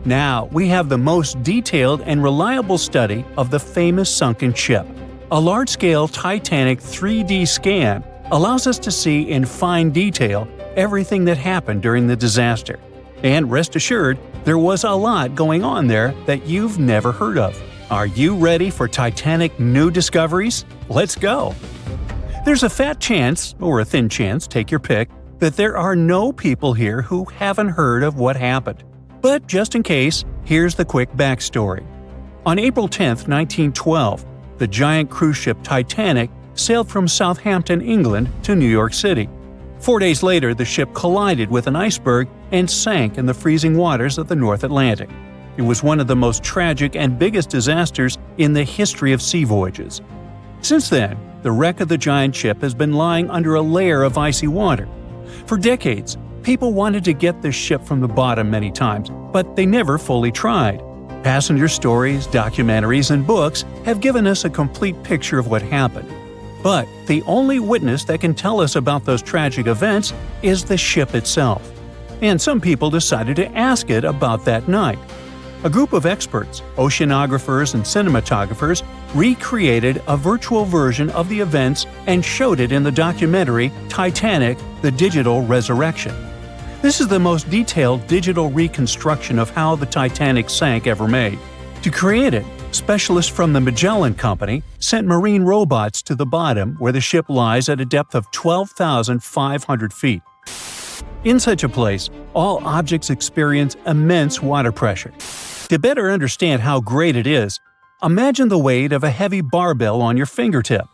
Now we have the most detailed and reliable study of the famous sunken ship. A large-scale Titanic 3D scan allows us to see in fine detail everything that happened during the disaster. And rest assured, there was a lot going on there that you've never heard of. Are you ready for Titanic new discoveries? Let's go! There's a fat chance, or a thin chance, take your pick, that there are no people here who haven't heard of what happened. But just in case, here's the quick backstory. On April 10, 1912, the giant cruise ship Titanic sailed from Southampton, England to New York City. 4 days later, the ship collided with an iceberg and sank in the freezing waters of the North Atlantic. It was one of the most tragic and biggest disasters in the history of sea voyages. Since then, the wreck of the giant ship has been lying under a layer of icy water. For decades, people wanted to get this ship from the bottom many times, but they never fully tried. Passenger stories, documentaries, and books have given us a complete picture of what happened. But the only witness that can tell us about those tragic events is the ship itself. And some people decided to ask it about that night. A group of experts, oceanographers and cinematographers, recreated a virtual version of the events and showed it in the documentary Titanic: The Digital Resurrection. This is the most detailed digital reconstruction of how the Titanic sank ever made. To create it, specialists from the Magellan Company sent marine robots to the bottom where the ship lies at a depth of 12,500 feet. In such a place, all objects experience immense water pressure. To better understand how great it is, imagine the weight of a heavy barbell on your fingertip.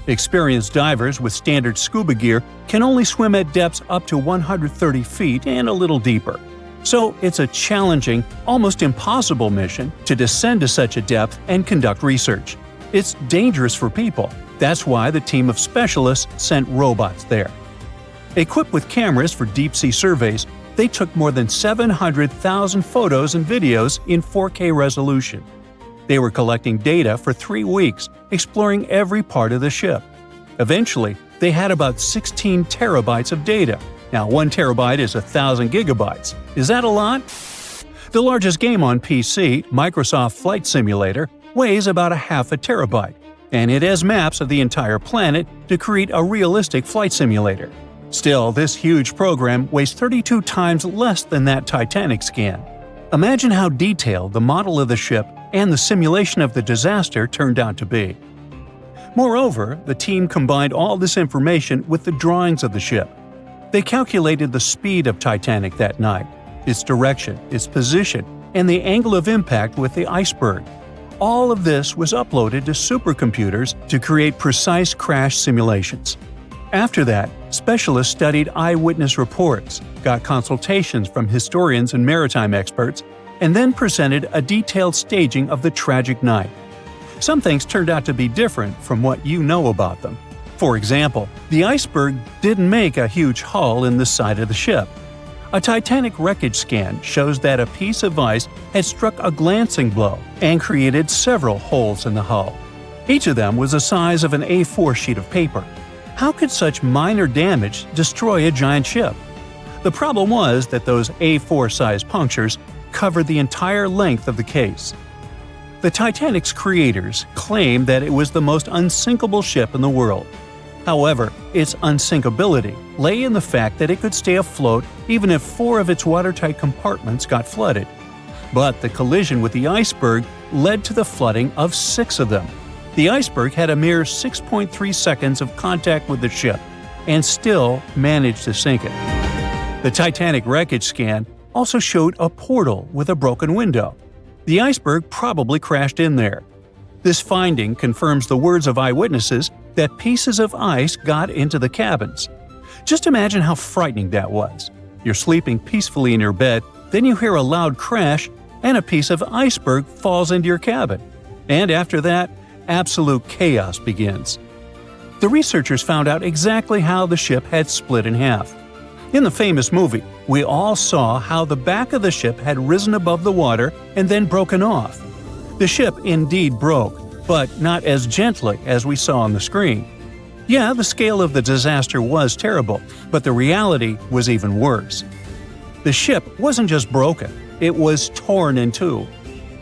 Experienced divers with standard scuba gear can only swim at depths up to 130 feet and a little deeper. So it's a challenging, almost impossible mission to descend to such a depth and conduct research. It's dangerous for people. That's why the team of specialists sent robots there. Equipped with cameras for deep-sea surveys, they took more than 700,000 photos and videos in 4K resolution. They were collecting data for 3 weeks, exploring every part of the ship. Eventually, they had about 16 terabytes of data. Now, 1 terabyte is 1,000 gigabytes. Is that a lot? The largest game on PC, Microsoft Flight Simulator, weighs about a half a terabyte, and it has maps of the entire planet to create a realistic flight simulator. Still, this huge program weighs 32 times less than that Titanic scan. Imagine how detailed the model of the ship and the simulation of the disaster turned out to be. Moreover, the team combined all this information with the drawings of the ship. They calculated the speed of Titanic that night, its direction, its position, and the angle of impact with the iceberg. All of this was uploaded to supercomputers to create precise crash simulations. After that, specialists studied eyewitness reports, got consultations from historians and maritime experts, and then presented a detailed staging of the tragic night. Some things turned out to be different from what you know about them. For example, the iceberg didn't make a huge hole in the side of the ship. A Titanic wreckage scan shows that a piece of ice had struck a glancing blow and created several holes in the hull. Each of them was the size of an A4 sheet of paper. How could such minor damage destroy a giant ship? The problem was that those A4-sized punctures covered the entire length of the case. The Titanic's creators claimed that it was the most unsinkable ship in the world. However, its unsinkability lay in the fact that it could stay afloat even if 4 of its watertight compartments got flooded. But the collision with the iceberg led to the flooding of 6 of them. The iceberg had a mere 6.3 seconds of contact with the ship and still managed to sink it. The Titanic wreckage scan also showed a portal with a broken window. The iceberg probably crashed in there. This finding confirms the words of eyewitnesses that pieces of ice got into the cabins. Just imagine how frightening that was. You're sleeping peacefully in your bed, then you hear a loud crash, and a piece of iceberg falls into your cabin. And after that, absolute chaos begins. The researchers found out exactly how the ship had split in half. In the famous movie, we all saw how the back of the ship had risen above the water and then broken off. The ship indeed broke, but not as gently as we saw on the screen. Yeah, the scale of the disaster was terrible, but the reality was even worse. The ship wasn't just broken, it was torn in two.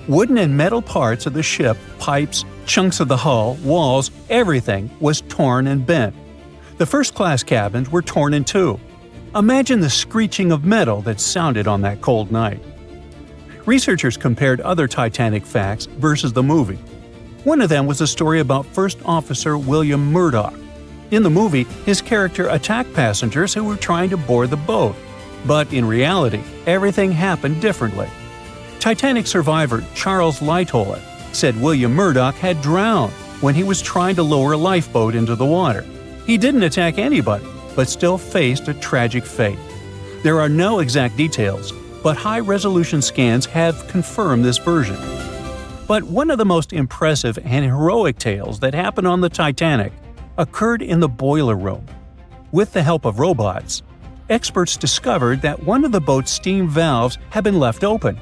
Wooden and metal parts of the ship, pipes, chunks of the hull, walls, everything was torn and bent. The first-class cabins were torn in two. Imagine the screeching of metal that sounded on that cold night. Researchers compared other Titanic facts versus the movie. One of them was a story about First Officer William Murdoch. In the movie, his character attacked passengers who were trying to board the boat. But in reality, everything happened differently. Titanic survivor Charles Lighthole said William Murdoch had drowned when he was trying to lower a lifeboat into the water. He didn't attack anybody, but still faced a tragic fate. There are no exact details, but high-resolution scans have confirmed this version. But one of the most impressive and heroic tales that happened on the Titanic occurred in the boiler room. With the help of robots, experts discovered that one of the boat's steam valves had been left open.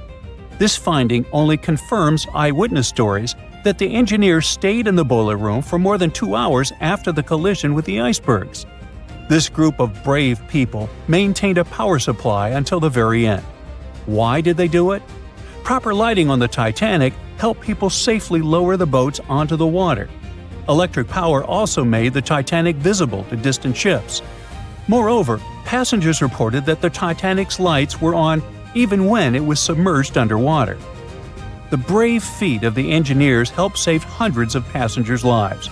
This finding only confirms eyewitness stories that the engineers stayed in the boiler room for more than 2 hours after the collision with the icebergs. This group of brave people maintained a power supply until the very end. Why did they do it? Proper lighting on the Titanic helped people safely lower the boats onto the water. Electric power also made the Titanic visible to distant ships. Moreover, passengers reported that the Titanic's lights were on even when it was submerged underwater. The brave feat of the engineers helped save hundreds of passengers' lives.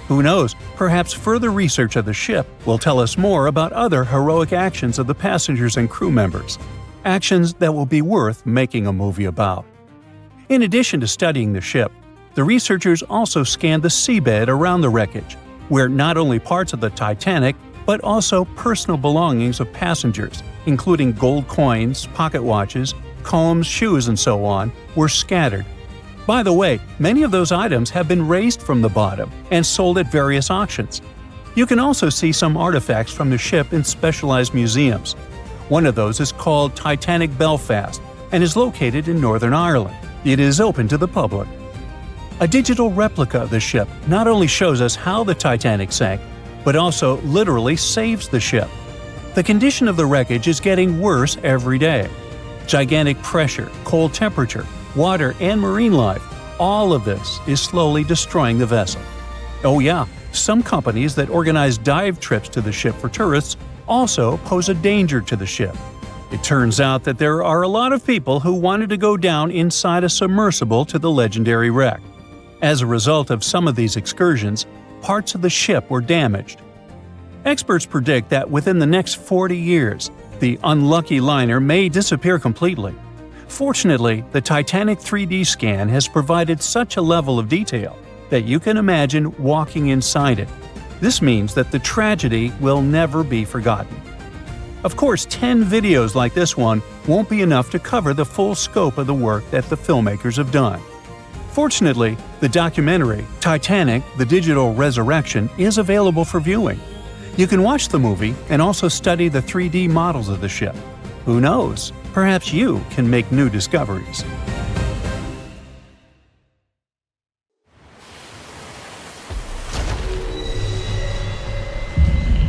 Who knows, perhaps further research of the ship will tell us more about other heroic actions of the passengers and crew members, actions that will be worth making a movie about. In addition to studying the ship, the researchers also scanned the seabed around the wreckage, where not only parts of the Titanic but also personal belongings of passengers, including gold coins, pocket watches, combs, shoes, and so on, were scattered. By the way, many of those items have been raised from the bottom and sold at various auctions. You can also see some artifacts from the ship in specialized museums. One of those is called Titanic Belfast and is located in Northern Ireland. It is open to the public. A digital replica of the ship not only shows us how the Titanic sank, but also literally saves the ship. The condition of the wreckage is getting worse every day. Gigantic pressure, cold temperature, water, and marine life – all of this is slowly destroying the vessel. Oh yeah, some companies that organize dive trips to the ship for tourists also pose a danger to the ship. It turns out that there are a lot of people who wanted to go down inside a submersible to the legendary wreck. As a result of some of these excursions, parts of the ship were damaged. Experts predict that within the next 40 years, the unlucky liner may disappear completely. Fortunately, the Titanic 3D scan has provided such a level of detail that you can imagine walking inside it. This means that the tragedy will never be forgotten. Of course, 10 videos like this one won't be enough to cover the full scope of the work that the filmmakers have done. Fortunately, the documentary, Titanic: The Digital Resurrection, is available for viewing. You can watch the movie and also study the 3D models of the ship. Who knows? Perhaps you can make new discoveries.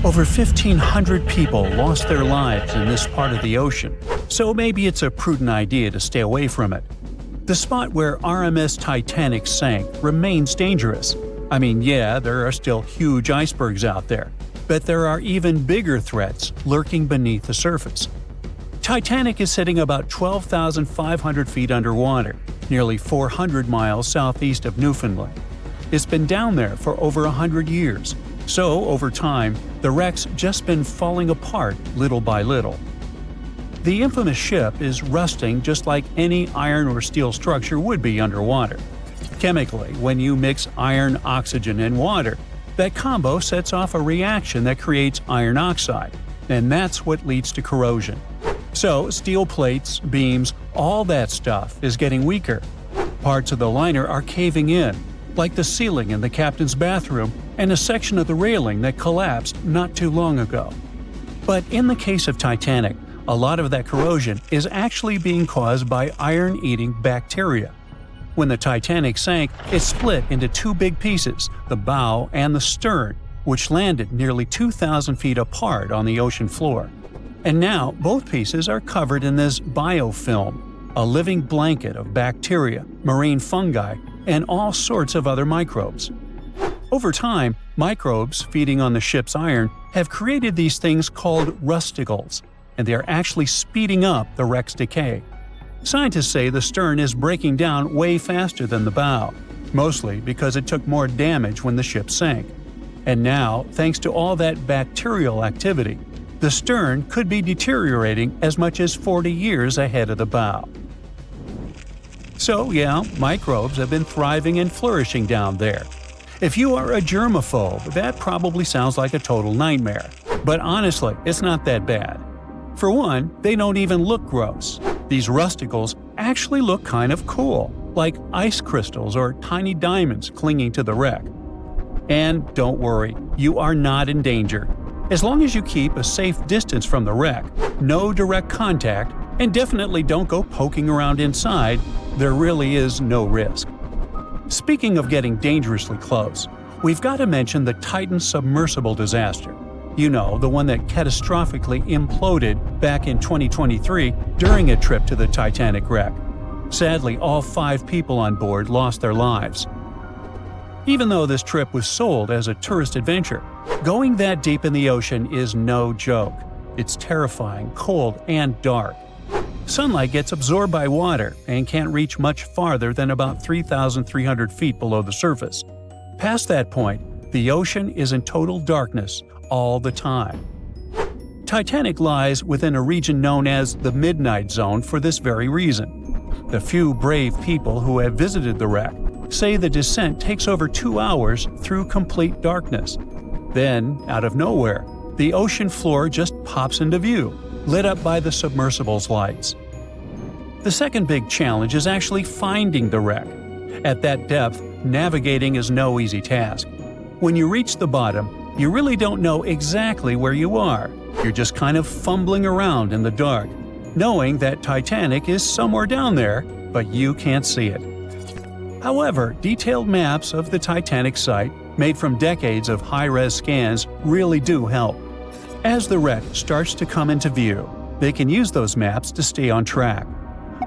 Over 1,500 people lost their lives in this part of the ocean, so maybe it's a prudent idea to stay away from it. The spot where RMS Titanic sank remains dangerous. I mean, yeah, there are still huge icebergs out there, but there are even bigger threats lurking beneath the surface. Titanic is sitting about 12,500 feet underwater, nearly 400 miles southeast of Newfoundland. It's been down there for over 100 years, so over time, the wreck's just been falling apart little by little. The infamous ship is rusting just like any iron or steel structure would be underwater. Chemically, when you mix iron, oxygen, and water, that combo sets off a reaction that creates iron oxide, and that's what leads to corrosion. So, steel plates, beams, all that stuff is getting weaker. Parts of the liner are caving in, like the ceiling in the captain's bathroom and a section of the railing that collapsed not too long ago. But in the case of Titanic, a lot of that corrosion is actually being caused by iron-eating bacteria. When the Titanic sank, it split into two big pieces, the bow and the stern, which landed nearly 2,000 feet apart on the ocean floor. And now both pieces are covered in this biofilm, a living blanket of bacteria, marine fungi, and all sorts of other microbes. Over time, microbes feeding on the ship's iron have created these things called rusticles, and they are actually speeding up the wreck's decay. Scientists say the stern is breaking down way faster than the bow, mostly because it took more damage when the ship sank. And now, thanks to all that bacterial activity, the stern could be deteriorating as much as 40 years ahead of the bow. So yeah, microbes have been thriving and flourishing down there. If you are a germaphobe, that probably sounds like a total nightmare. But honestly, it's not that bad. For one, they don't even look gross. These rusticles actually look kind of cool, like ice crystals or tiny diamonds clinging to the wreck. And don't worry, you are not in danger. As long as you keep a safe distance from the wreck, no direct contact, and definitely don't go poking around inside, there really is no risk. Speaking of getting dangerously close, we've got to mention the Titan submersible disaster. You know, the one that catastrophically imploded back in 2023 during a trip to the Titanic wreck. Sadly, all 5 people on board lost their lives. Even though this trip was sold as a tourist adventure, going that deep in the ocean is no joke. It's terrifying, cold, and dark. Sunlight gets absorbed by water and can't reach much farther than about 3,300 feet below the surface. Past that point, the ocean is in total darkness all the time. Titanic lies within a region known as the Midnight Zone for this very reason. The few brave people who have visited the wreck say the descent takes over 2 hours through complete darkness. Then, out of nowhere, the ocean floor just pops into view, lit up by the submersible's lights. The second big challenge is actually finding the wreck. At that depth, navigating is no easy task. When you reach the bottom, you really don't know exactly where you are. You're just kind of fumbling around in the dark, knowing that Titanic is somewhere down there, but you can't see it. However, detailed maps of the Titanic site, made from decades of high-res scans, really do help. As the wreck starts to come into view, they can use those maps to stay on track.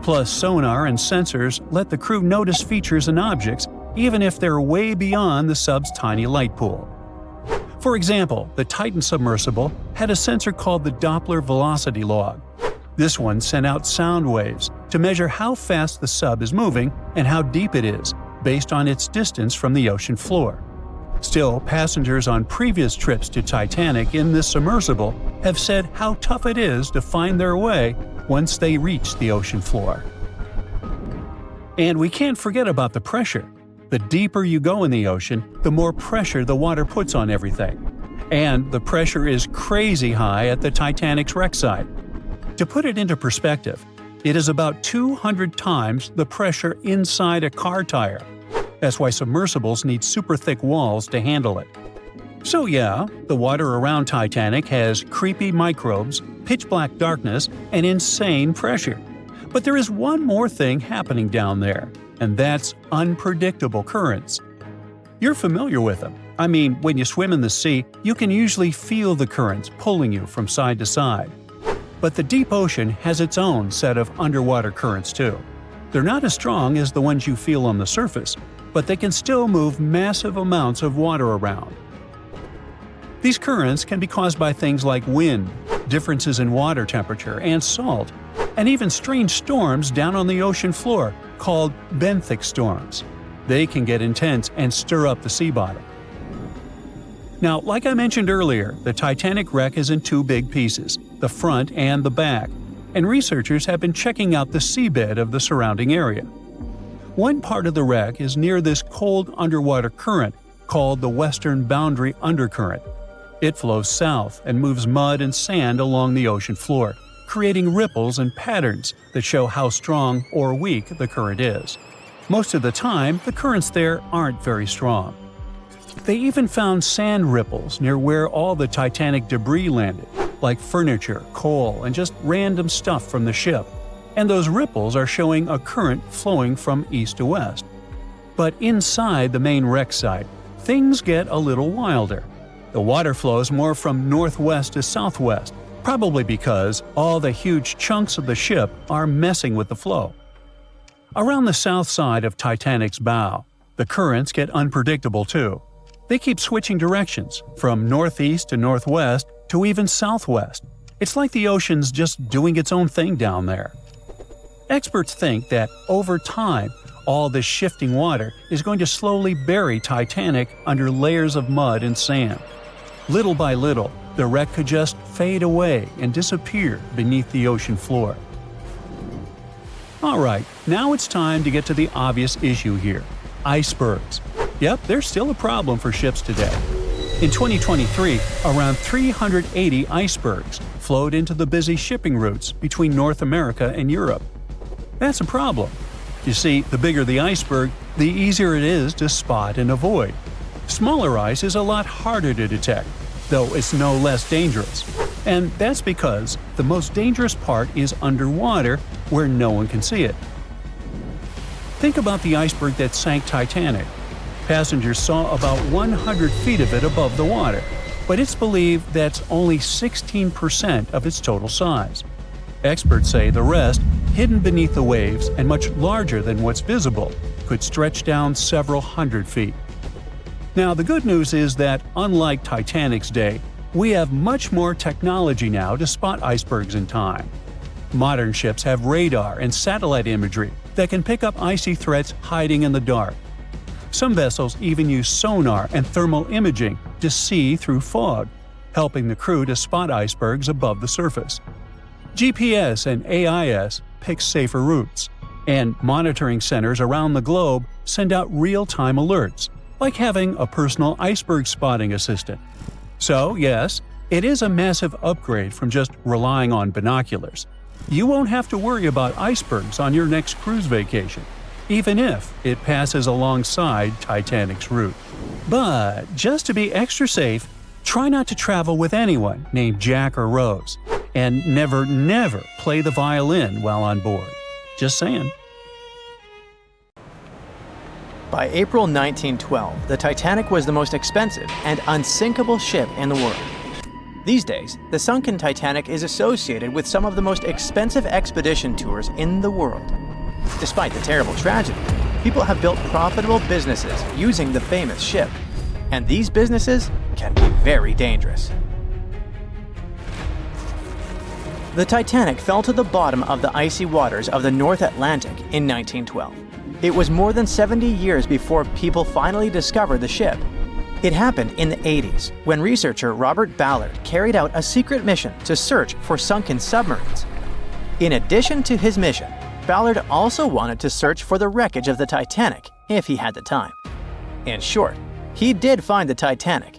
Plus, sonar and sensors let the crew notice features and objects even if they're way beyond the sub's tiny light pool. For example, the Titan submersible had a sensor called the Doppler velocity log. This one sent out sound waves to measure how fast the sub is moving and how deep it is, based on its distance from the ocean floor. Still, passengers on previous trips to Titanic in this submersible have said how tough it is to find their way once they reach the ocean floor. And we can't forget about the pressure. The deeper you go in the ocean, the more pressure the water puts on everything. And the pressure is crazy high at the Titanic's wreck site. To put it into perspective, it is about 200 times the pressure inside a car tire. That's why submersibles need super thick walls to handle it. So yeah, the water around Titanic has creepy microbes, pitch-black darkness, and insane pressure. But there is one more thing happening down there, and that's unpredictable currents. You're familiar with them. I mean, when you swim in the sea, you can usually feel the currents pulling you from side to side. But the deep ocean has its own set of underwater currents too. They're not as strong as the ones you feel on the surface, but they can still move massive amounts of water around. These currents can be caused by things like wind, differences in water temperature and salt, and even strange storms down on the ocean floor called benthic storms. They can get intense and stir up the sea bottom. Now, like I mentioned earlier, the Titanic wreck is in 2 big pieces, the front and the back, and researchers have been checking out the seabed of the surrounding area. One part of the wreck is near this cold underwater current called the Western Boundary Undercurrent. It flows south and moves mud and sand along the ocean floor, creating ripples and patterns that show how strong or weak the current is. Most of the time, the currents there aren't very strong. They even found sand ripples near where all the Titanic debris landed, like furniture, coal, and just random stuff from the ship. And those ripples are showing a current flowing from east to west. But inside the main wreck site, things get a little wilder. The water flows more from northwest to southwest, probably because all the huge chunks of the ship are messing with the flow. Around the south side of Titanic's bow, the currents get unpredictable too. They keep switching directions, from northeast to northwest to even southwest. It's like the ocean's just doing its own thing down there. Experts think that over time, all this shifting water is going to slowly bury Titanic under layers of mud and sand. Little by little, the wreck could just fade away and disappear beneath the ocean floor. Alright, now it's time to get to the obvious issue here: icebergs. Yep, they're still a problem for ships today. In 2023, around 380 icebergs flowed into the busy shipping routes between North America and Europe. That's a problem. You see, the bigger the iceberg, the easier it is to spot and avoid. Smaller ice is a lot harder to detect, though it's no less dangerous. And that's because the most dangerous part is underwater, where no one can see it. Think about the iceberg that sank Titanic. Passengers saw about 100 feet of it above the water, but it's believed that's only 16% of its total size. Experts say the rest, hidden beneath the waves and much larger than what's visible, could stretch down several hundred feet. Now, the good news is that, unlike Titanic's day, we have much more technology now to spot icebergs in time. Modern ships have radar and satellite imagery that can pick up icy threats hiding in the dark. Some vessels even use sonar and thermal imaging to see through fog, helping the crew to spot icebergs above the surface. GPS and AIS pick safer routes, and monitoring centers around the globe send out real-time alerts, like having a personal iceberg spotting assistant. So, yes, it is a massive upgrade from just relying on binoculars. You won't have to worry about icebergs on your next cruise vacation, even if it passes alongside Titanic's route. But just to be extra safe, try not to travel with anyone named Jack or Rose, and never play the violin while on board. Just saying. By April 1912, the Titanic was the most expensive and unsinkable ship in the world. These days, the sunken Titanic is associated with some of the most expensive expedition tours in the world. Despite the terrible tragedy, people have built profitable businesses using the famous ship, and these businesses can be very dangerous. The Titanic fell to the bottom of the icy waters of the North Atlantic in 1912. It was more than 70 years before people finally discovered the ship. It happened in the 80s, when researcher Robert Ballard carried out a secret mission to search for sunken submarines. In addition to his mission, Ballard also wanted to search for the wreckage of the Titanic, if he had the time. In short, he did find the Titanic.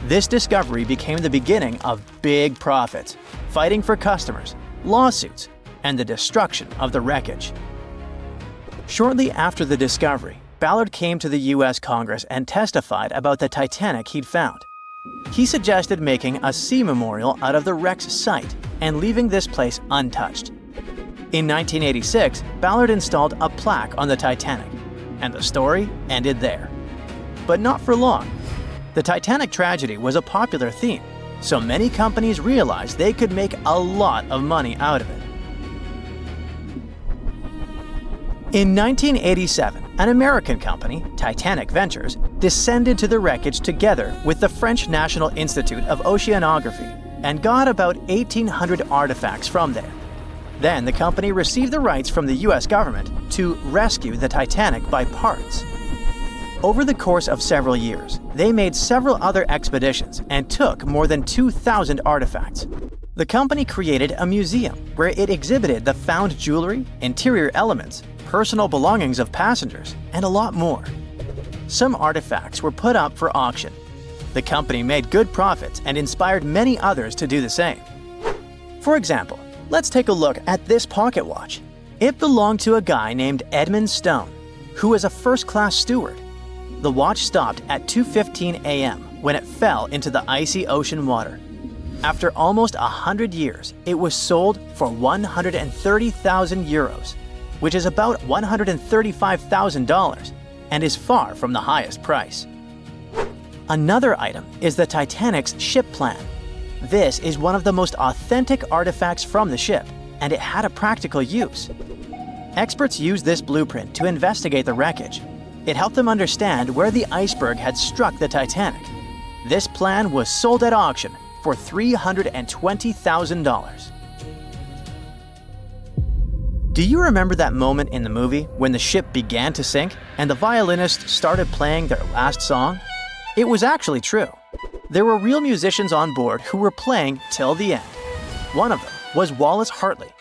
This discovery became the beginning of big profits, fighting for customers, lawsuits, and the destruction of the wreckage. Shortly after the discovery, Ballard came to the U.S. Congress and testified about the Titanic he'd found. He suggested making a sea memorial out of the wreck's site and leaving this place untouched. In 1986, Ballard installed a plaque on the Titanic, and the story ended there. But not for long. The Titanic tragedy was a popular theme, so many companies realized they could make a lot of money out of it. In 1987, an American company, Titanic Ventures, descended to the wreckage together with the French National Institute of Oceanography and got about 1,800 artifacts from there. Then the company received the rights from the US government to rescue the Titanic by parts. Over the course of several years, they made several other expeditions and took more than 2,000 artifacts. The company created a museum where it exhibited the found jewelry, interior elements, personal belongings of passengers, and a lot more. Some artifacts were put up for auction. The company made good profits and inspired many others to do the same. For example, let's take a look at this pocket watch. It belonged to a guy named Edmund Stone, who was a first-class steward. The watch stopped at 2:15 a.m. when it fell into the icy ocean water. After almost 100 years, it was sold for 130,000 euros, which is about $135,000, and is far from the highest price. Another item is the Titanic's ship plan. This is one of the most authentic artifacts from the ship, and it had a practical use. Experts used this blueprint to investigate the wreckage. It helped them understand where the iceberg had struck the Titanic. This plan was sold at auction for $320,000. Do you remember that moment in the movie when the ship began to sink and the violinists started playing their last song? It was actually true. There were real musicians on board who were playing till the end. One of them was Wallace Hartley.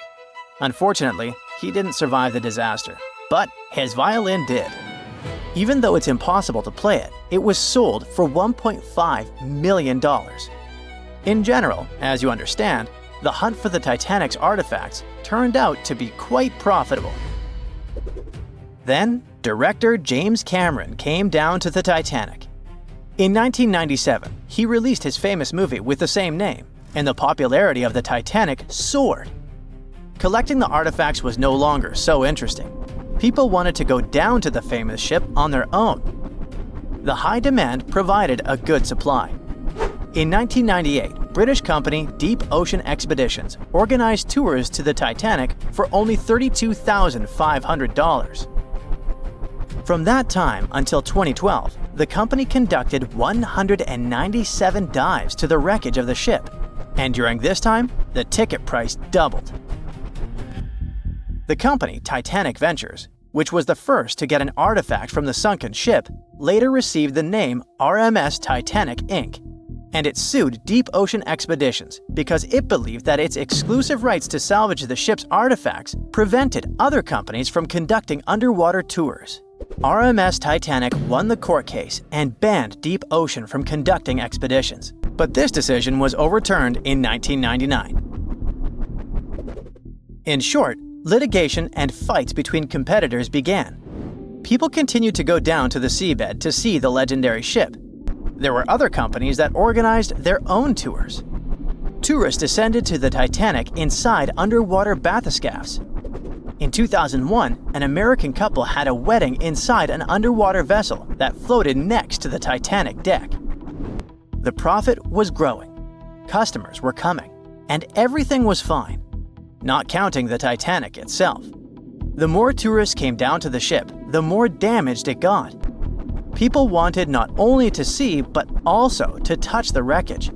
Unfortunately, he didn't survive the disaster, but his violin did. Even though it's impossible to play it, it was sold for $1.5 million. In general, as you understand, the hunt for the Titanic's artifacts turned out to be quite profitable. Then, director James Cameron came down to the Titanic. In 1997, he released his famous movie with the same name, and the popularity of the Titanic soared. Collecting the artifacts was no longer so interesting. People wanted to go down to the famous ship on their own. The high demand provided a good supply. In 1998, British company Deep Ocean Expeditions organized tours to the Titanic for only $32,500. From that time until 2012, the company conducted 197 dives to the wreckage of the ship, and during this time, the ticket price doubled. The company Titanic Ventures, which was the first to get an artifact from the sunken ship, later received the name RMS Titanic Inc., and it sued Deep Ocean Expeditions because it believed that its exclusive rights to salvage the ship's artifacts prevented other companies from conducting underwater tours. RMS Titanic won the court case and banned Deep Ocean from conducting expeditions, but this decision was overturned in 1999. In short, litigation and fights between competitors began. People continued to go down to the seabed to see the legendary ship. There were other companies that organized their own tours. Tourists descended to the Titanic inside underwater bathyscaphs. In 2001, an American couple had a wedding inside an underwater vessel that floated next to the Titanic deck. The profit was growing, customers were coming, and everything was fine, not counting the Titanic itself. The more tourists came down to the ship, the more damaged it got. People wanted not only to see, but also to touch the wreckage.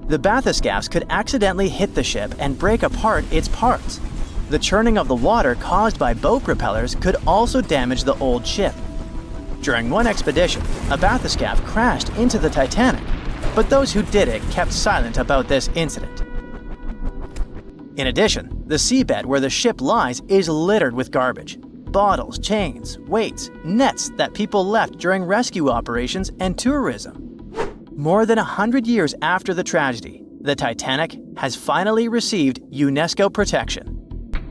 The bathyscaphs could accidentally hit the ship and break apart its parts. The churning of the water caused by boat propellers could also damage the old ship. During one expedition, a bathyscaph crashed into the Titanic, but those who did it kept silent about this incident. In addition, the seabed where the ship lies is littered with garbage. Bottles, chains, weights, nets that people left during rescue operations and tourism. More than 100 years after the tragedy, the Titanic has finally received UNESCO protection.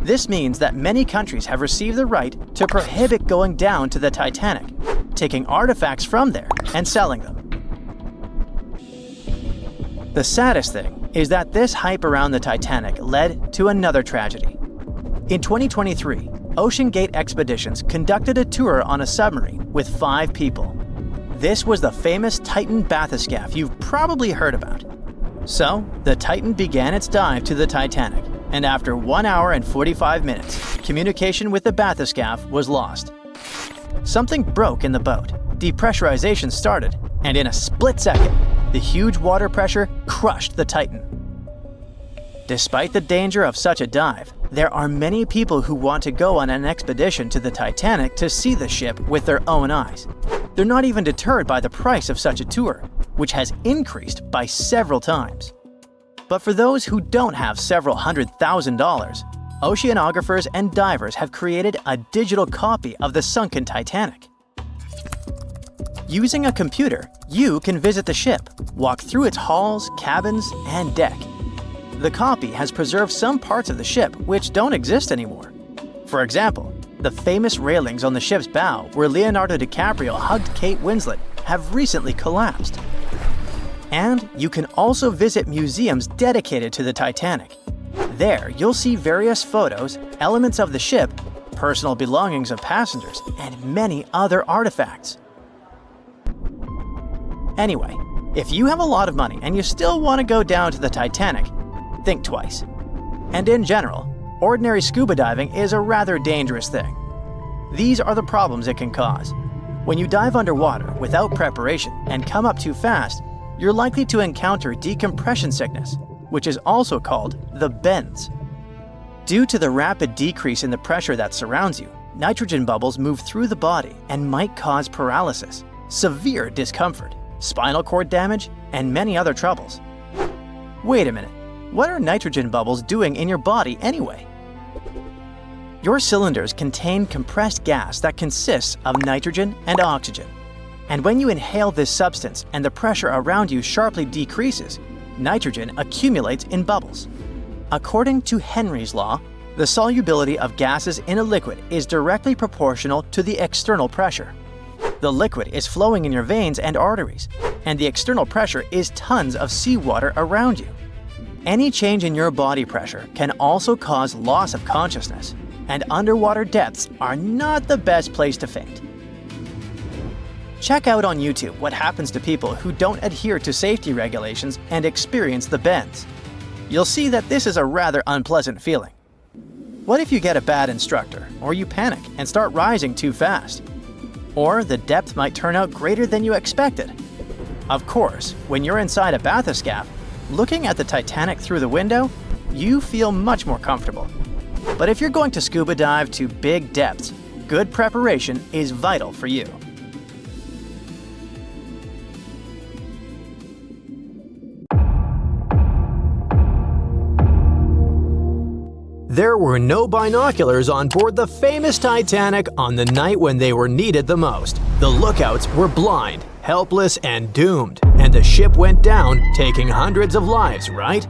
This means that many countries have received the right to prohibit going down to the Titanic, taking artifacts from there and selling them. The saddest thing is that this hype around the Titanic led to another tragedy. In 2023, OceanGate Expeditions conducted a tour on a submarine with 5 people. This was the famous Titan bathyscaph you've probably heard about. So, the Titan began its dive to the Titanic, and after 1 hour and 45 minutes, communication with the bathyscaph was lost. Something broke in the boat, depressurization started, and in a split second, the huge water pressure crushed the Titan. Despite the danger of such a dive, there are many people who want to go on an expedition to the Titanic to see the ship with their own eyes. They're not even deterred by the price of such a tour, which has increased by several times. But for those who don't have several $100,000, oceanographers and divers have created a digital copy of the sunken Titanic. Using a computer, you can visit the ship, walk through its halls, cabins, and deck. The copy has preserved some parts of the ship which don't exist anymore. For example, the famous railings on the ship's bow where Leonardo DiCaprio hugged Kate Winslet have recently collapsed. And you can also visit museums dedicated to the Titanic. There, you'll see various photos, elements of the ship, personal belongings of passengers, and many other artifacts. Anyway, if you have a lot of money and you still want to go down to the Titanic, think twice. And in general, ordinary scuba diving is a rather dangerous thing. These are the problems it can cause. When you dive underwater without preparation and come up too fast, you're likely to encounter decompression sickness, which is also called the bends. Due to the rapid decrease in the pressure that surrounds you, nitrogen bubbles move through the body and might cause paralysis, severe discomfort, spinal cord damage, and many other troubles. Wait a minute, what are nitrogen bubbles doing in your body anyway? Your cylinders contain compressed gas that consists of nitrogen and oxygen. And when you inhale this substance and the pressure around you sharply decreases, nitrogen accumulates in bubbles. According to Henry's law, the solubility of gases in a liquid is directly proportional to the external pressure. The liquid is flowing in your veins and arteries, and the external pressure is tons of seawater around you. Any change in your body pressure can also cause loss of consciousness, and underwater depths are not the best place to faint. Check out on YouTube what happens to people who don't adhere to safety regulations and experience the bends. You'll see that this is a rather unpleasant feeling. What if you get a bad instructor, or you panic and start rising too fast? Or the depth might turn out greater than you expected. Of course, when you're inside a bathyscaphe, looking at the Titanic through the window, you feel much more comfortable. But if you're going to scuba dive to big depths, good preparation is vital for you. There were no binoculars on board the famous Titanic on the night when they were needed the most. The lookouts were blind, helpless, and doomed, and the ship went down, taking hundreds of lives, right?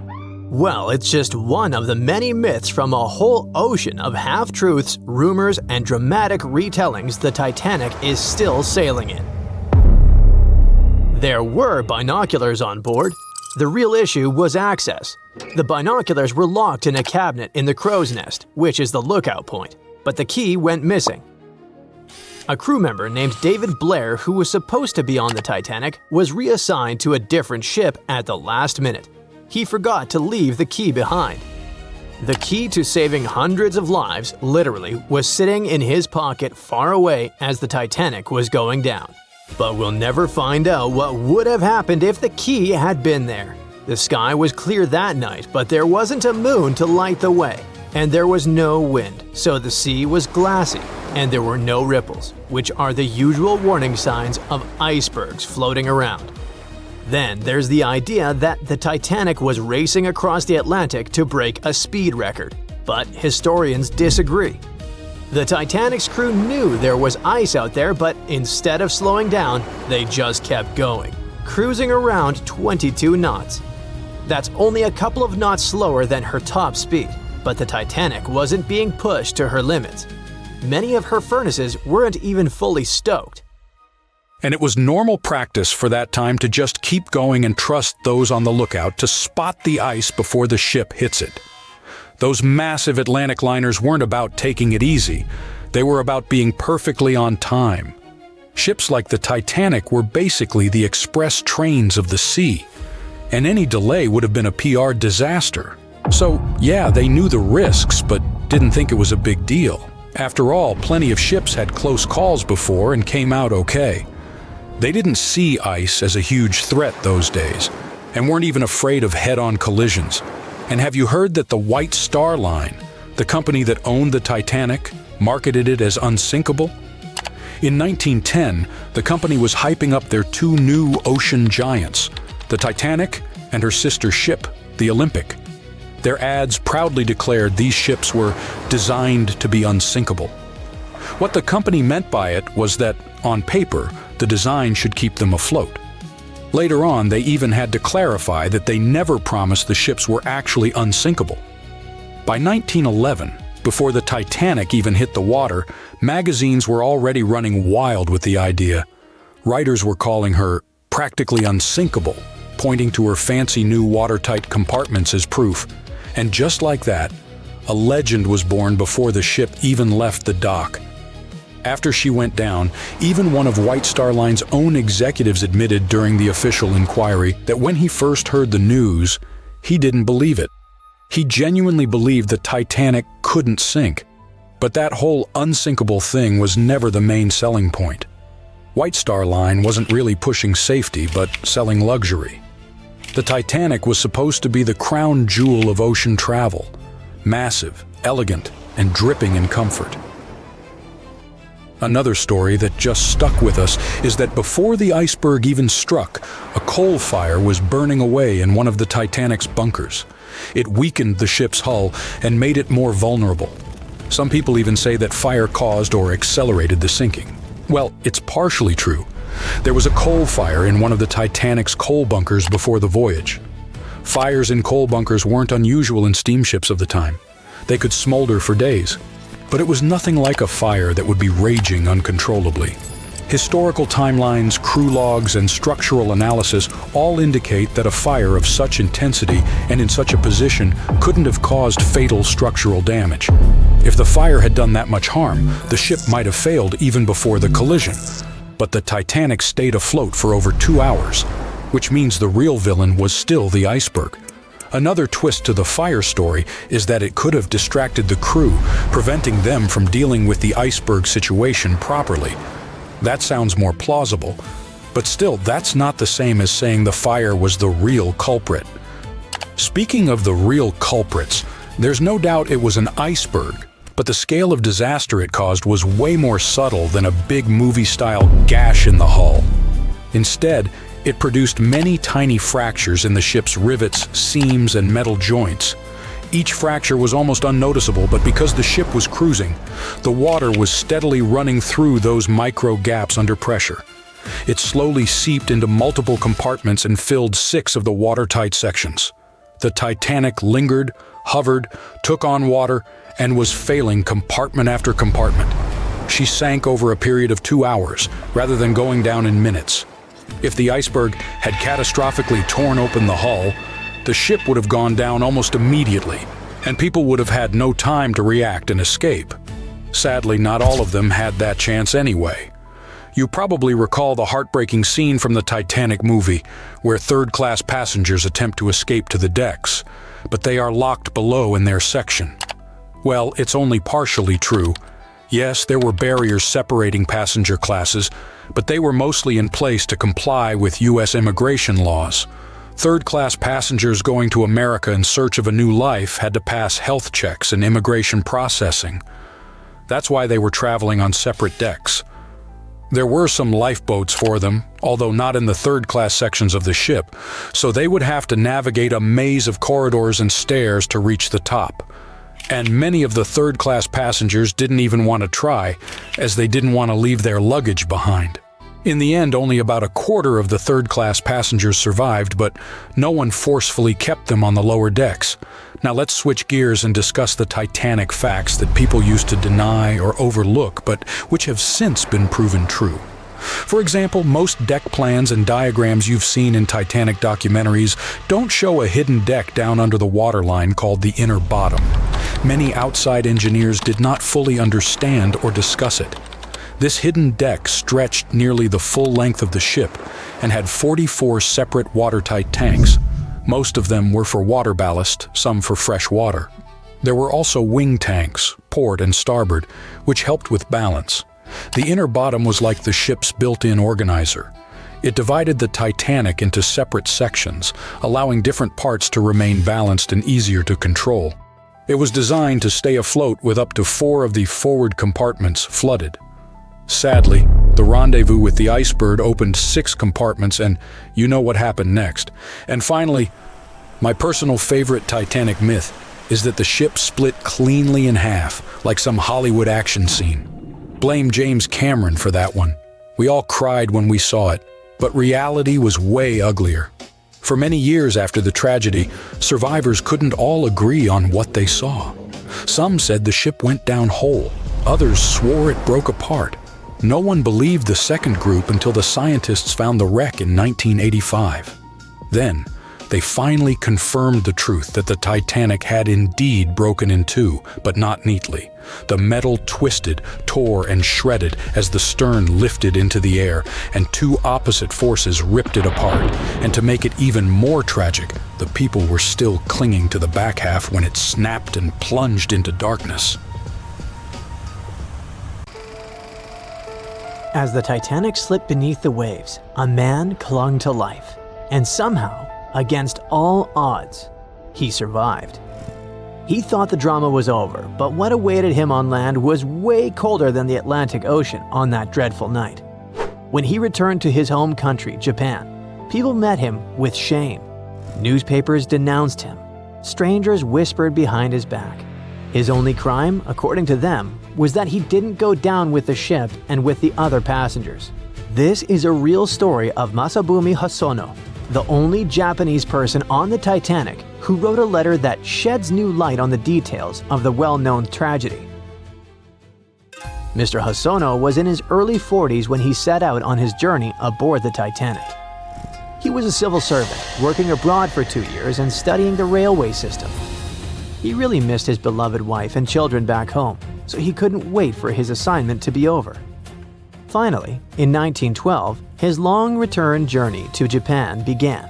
Well, it's just one of the many myths from a whole ocean of half-truths, rumors, and dramatic retellings the Titanic is still sailing in. There were binoculars on board. The real issue was access. The binoculars were locked in a cabinet in the crow's nest, which is the lookout point, but the key went missing. A crew member named David Blair, who was supposed to be on the Titanic, was reassigned to a different ship at the last minute. He forgot to leave the key behind. The key to saving hundreds of lives, literally, was sitting in his pocket far away as the Titanic was going down. But we'll never find out what would have happened if the key had been there. The sky was clear that night, but there wasn't a moon to light the way, and there was no wind, so the sea was glassy, and there were no ripples, which are the usual warning signs of icebergs floating around. Then there's the idea that the Titanic was racing across the Atlantic to break a speed record, but historians disagree. The Titanic's crew knew there was ice out there, but instead of slowing down, they just kept going, cruising around 22 knots. That's only a couple of knots slower than her top speed, but the Titanic wasn't being pushed to her limits. Many of her furnaces weren't even fully stoked. And it was normal practice for that time to just keep going and trust those on the lookout to spot the ice before the ship hits it. Those massive Atlantic liners weren't about taking it easy. They were about being perfectly on time. Ships like the Titanic were basically the express trains of the sea, and any delay would have been a PR disaster. So, yeah, they knew the risks, but didn't think it was a big deal. After all, plenty of ships had close calls before and came out okay. They didn't see ice as a huge threat those days, and weren't even afraid of head-on collisions. And have you heard that the White Star Line, the company that owned the Titanic, marketed it as unsinkable? In 1910, the company was hyping up their two new ocean giants, the Titanic and her sister ship, the Olympic. Their ads proudly declared these ships were designed to be unsinkable. What the company meant by it was that, on paper, the design should keep them afloat. Later on, they even had to clarify that they never promised the ships were actually unsinkable. By 1911, before the Titanic even hit the water, magazines were already running wild with the idea. Writers were calling her practically unsinkable, pointing to her fancy new watertight compartments as proof. And just like that, a legend was born before the ship even left the dock. After she went down, even one of White Star Line's own executives admitted during the official inquiry that when he first heard the news, he didn't believe it. He genuinely believed the Titanic couldn't sink. But that whole unsinkable thing was never the main selling point. White Star Line wasn't really pushing safety, but selling luxury. The Titanic was supposed to be the crown jewel of ocean travel, massive, elegant, and dripping in comfort. Another story that just stuck with us is that before the iceberg even struck, a coal fire was burning away in one of the Titanic's bunkers. It weakened the ship's hull and made it more vulnerable. Some people even say that fire caused or accelerated the sinking. Well, it's partially true. There was a coal fire in one of the Titanic's coal bunkers before the voyage. Fires in coal bunkers weren't unusual in steamships of the time. They could smolder for days. But it was nothing like a fire that would be raging uncontrollably. Historical timelines, crew logs, and structural analysis all indicate that a fire of such intensity and in such a position couldn't have caused fatal structural damage. If the fire had done that much harm, the ship might have failed even before the collision. But the Titanic stayed afloat for over 2 hours, which means the real villain was still the iceberg. Another twist to the fire story is that it could have distracted the crew, preventing them from dealing with the iceberg situation properly. That sounds more plausible, but still, that's not the same as saying the fire was the real culprit. Speaking of the real culprits, there's no doubt it was an iceberg, but the scale of disaster it caused was way more subtle than a big movie-style gash in the hull. Instead, it produced many tiny fractures in the ship's rivets, seams, and metal joints. Each fracture was almost unnoticeable, but because the ship was cruising, the water was steadily running through those micro gaps under pressure. It slowly seeped into multiple compartments and filled 6 of the watertight sections. The Titanic lingered, hovered, took on water, and was failing compartment after compartment. She sank over a period of 2 hours, rather than going down in minutes. If the iceberg had catastrophically torn open the hull, the ship would have gone down almost immediately, and people would have had no time to react and escape. Sadly, not all of them had that chance anyway. You probably recall the heartbreaking scene from the Titanic movie, where third-class passengers attempt to escape to the decks, but they are locked below in their section. Well, it's only partially true. Yes, there were barriers separating passenger classes, but they were mostly in place to comply with U.S. immigration laws. Third-class passengers going to America in search of a new life had to pass health checks and immigration processing. That's why they were traveling on separate decks. There were some lifeboats for them, although not in the third-class sections of the ship, so they would have to navigate a maze of corridors and stairs to reach the top. And many of the third-class passengers didn't even want to try, as they didn't want to leave their luggage behind. In the end, only about a quarter of the third-class passengers survived, but no one forcefully kept them on the lower decks. Now let's switch gears and discuss the Titanic facts that people used to deny or overlook, but which have since been proven true. For example, most deck plans and diagrams you've seen in Titanic documentaries don't show a hidden deck down under the waterline called the inner bottom. Many outside engineers did not fully understand or discuss it. This hidden deck stretched nearly the full length of the ship and had 44 separate watertight tanks. Most of them were for water ballast, some for fresh water. There were also wing tanks, port and starboard, which helped with balance. The inner bottom was like the ship's built-in organizer. It divided the Titanic into separate sections, allowing different parts to remain balanced and easier to control. It was designed to stay afloat with up to 4 of the forward compartments flooded. Sadly, the rendezvous with the iceberg opened 6 compartments, and you know what happened next. And finally, my personal favorite Titanic myth is that the ship split cleanly in half, like some Hollywood action scene. Blame James Cameron for that one. We all cried when we saw it, but reality was way uglier. For many years after the tragedy, survivors couldn't all agree on what they saw. Some said the ship went down whole. Others swore it broke apart. No one believed the second group until the scientists found the wreck in 1985. Then, they finally confirmed the truth that the Titanic had indeed broken in 2, but not neatly. The metal twisted, tore, and shredded as the stern lifted into the air, and 2 opposite forces ripped it apart. And to make it even more tragic, the people were still clinging to the back half when it snapped and plunged into darkness. As the Titanic slipped beneath the waves, a man clung to life, and somehow, against all odds, he survived. He thought the drama was over, but what awaited him on land was way colder than the Atlantic Ocean on that dreadful night. When he returned to his home country, Japan, people met him with shame. Newspapers denounced him. Strangers whispered behind his back. His only crime, according to them, was that he didn't go down with the ship and with the other passengers. This is a real story of Masabumi Hosono, the only Japanese person on the Titanic who wrote a letter that sheds new light on the details of the well-known tragedy. Mr. Hosono was in his early 40s when he set out on his journey aboard the Titanic. He was a civil servant, working abroad for 2 years and studying the railway system. He really missed his beloved wife and children back home, so he couldn't wait for his assignment to be over. Finally, in 1912, his long return journey to Japan began.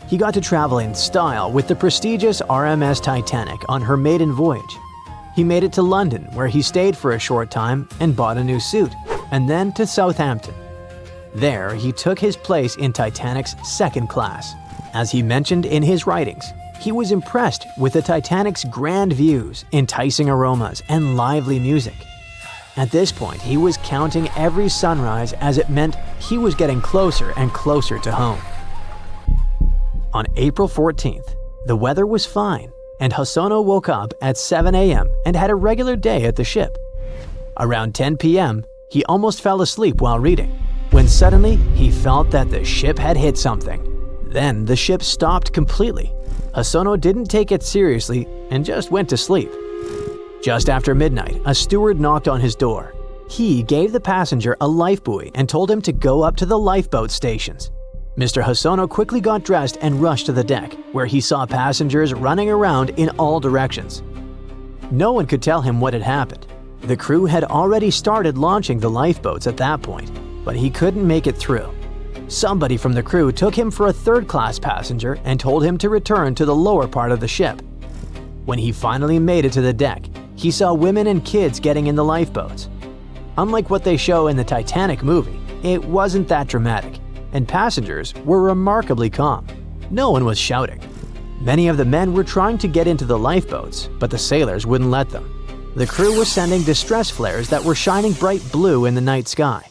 He got to travel in style with the prestigious RMS Titanic on her maiden voyage. He made it to London, where he stayed for a short time and bought a new suit, and then to Southampton. There, he took his place in Titanic's second class. As he mentioned in his writings, he was impressed with the Titanic's grand views, enticing aromas, and lively music. At this point, he was counting every sunrise as it meant he was getting closer and closer to home. On April 14th, the weather was fine, and Hosono woke up at 7 a.m. and had a regular day at the ship. Around 10 p.m., he almost fell asleep while reading, when suddenly he felt that the ship had hit something. Then the ship stopped completely. Hosono didn't take it seriously and just went to sleep. Just after midnight, a steward knocked on his door. He gave the passenger a life buoy and told him to go up to the lifeboat stations. Mr. Hosono quickly got dressed and rushed to the deck, where he saw passengers running around in all directions. No one could tell him what had happened. The crew had already started launching the lifeboats at that point, but he couldn't make it through. Somebody from the crew took him for a third-class passenger and told him to return to the lower part of the ship. When he finally made it to the deck, he saw women and kids getting in the lifeboats. Unlike what they show in the Titanic movie, it wasn't that dramatic, and passengers were remarkably calm. No one was shouting. Many of the men were trying to get into the lifeboats, but the sailors wouldn't let them. The crew was sending distress flares that were shining bright blue in the night sky.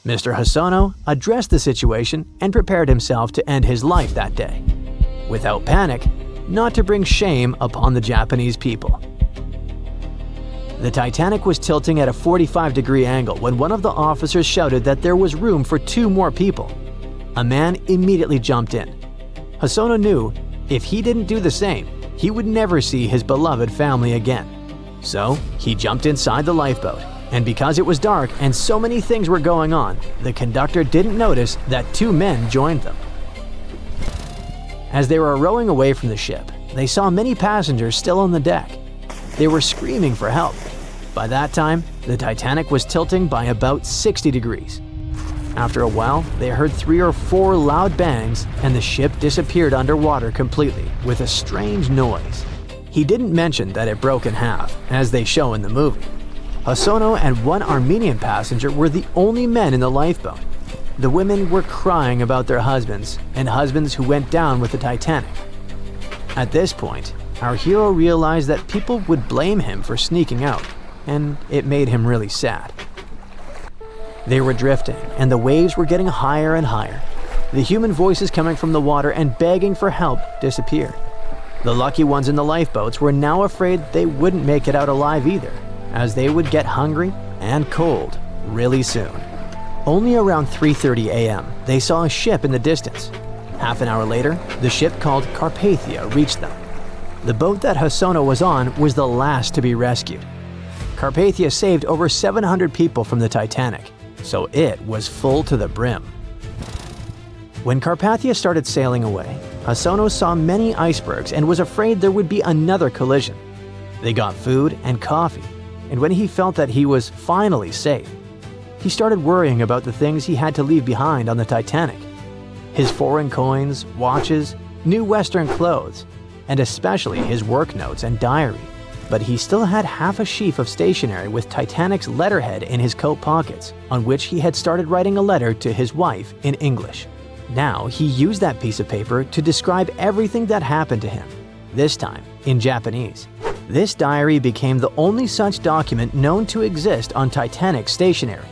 Mr. Hosono addressed the situation and prepared himself to end his life that day. Without panic, not to bring shame upon the Japanese people. The Titanic was tilting at a 45-degree angle when one of the officers shouted that there was room for 2 more people. A man immediately jumped in. Hosono knew if he didn't do the same, he would never see his beloved family again. So he jumped inside the lifeboat, and because it was dark and so many things were going on, the conductor didn't notice that 2 men joined them. As they were rowing away from the ship, they saw many passengers still on the deck. They were screaming for help. By that time, the Titanic was tilting by about 60 degrees. After a while, they heard 3 or 4 loud bangs, and the ship disappeared underwater completely with a strange noise. He didn't mention that it broke in half, as they show in the movie. Hosono and 1 Armenian passenger were the only men in the lifeboat. The women were crying about their husbands, and husbands who went down with the Titanic. At this point, our hero realized that people would blame him for sneaking out, and it made him really sad. They were drifting, and the waves were getting higher and higher. The human voices coming from the water and begging for help disappeared. The lucky ones in the lifeboats were now afraid they wouldn't make it out alive either, as they would get hungry and cold really soon. Only around 3:30 a.m., they saw a ship in the distance. Half an hour later, the ship called Carpathia reached them. The boat that Hosono was on was the last to be rescued. Carpathia saved over 700 people from the Titanic, so it was full to the brim. When Carpathia started sailing away, Hosono saw many icebergs and was afraid there would be another collision. They got food and coffee, and when he felt that he was finally safe, he started worrying about the things he had to leave behind on the Titanic. His foreign coins, watches, new Western clothes, and especially his work notes and diary. But he still had half a sheaf of stationery with Titanic's letterhead in his coat pockets, on which he had started writing a letter to his wife in English. Now he used that piece of paper to describe everything that happened to him, this time in Japanese. This diary became the only such document known to exist on Titanic stationery.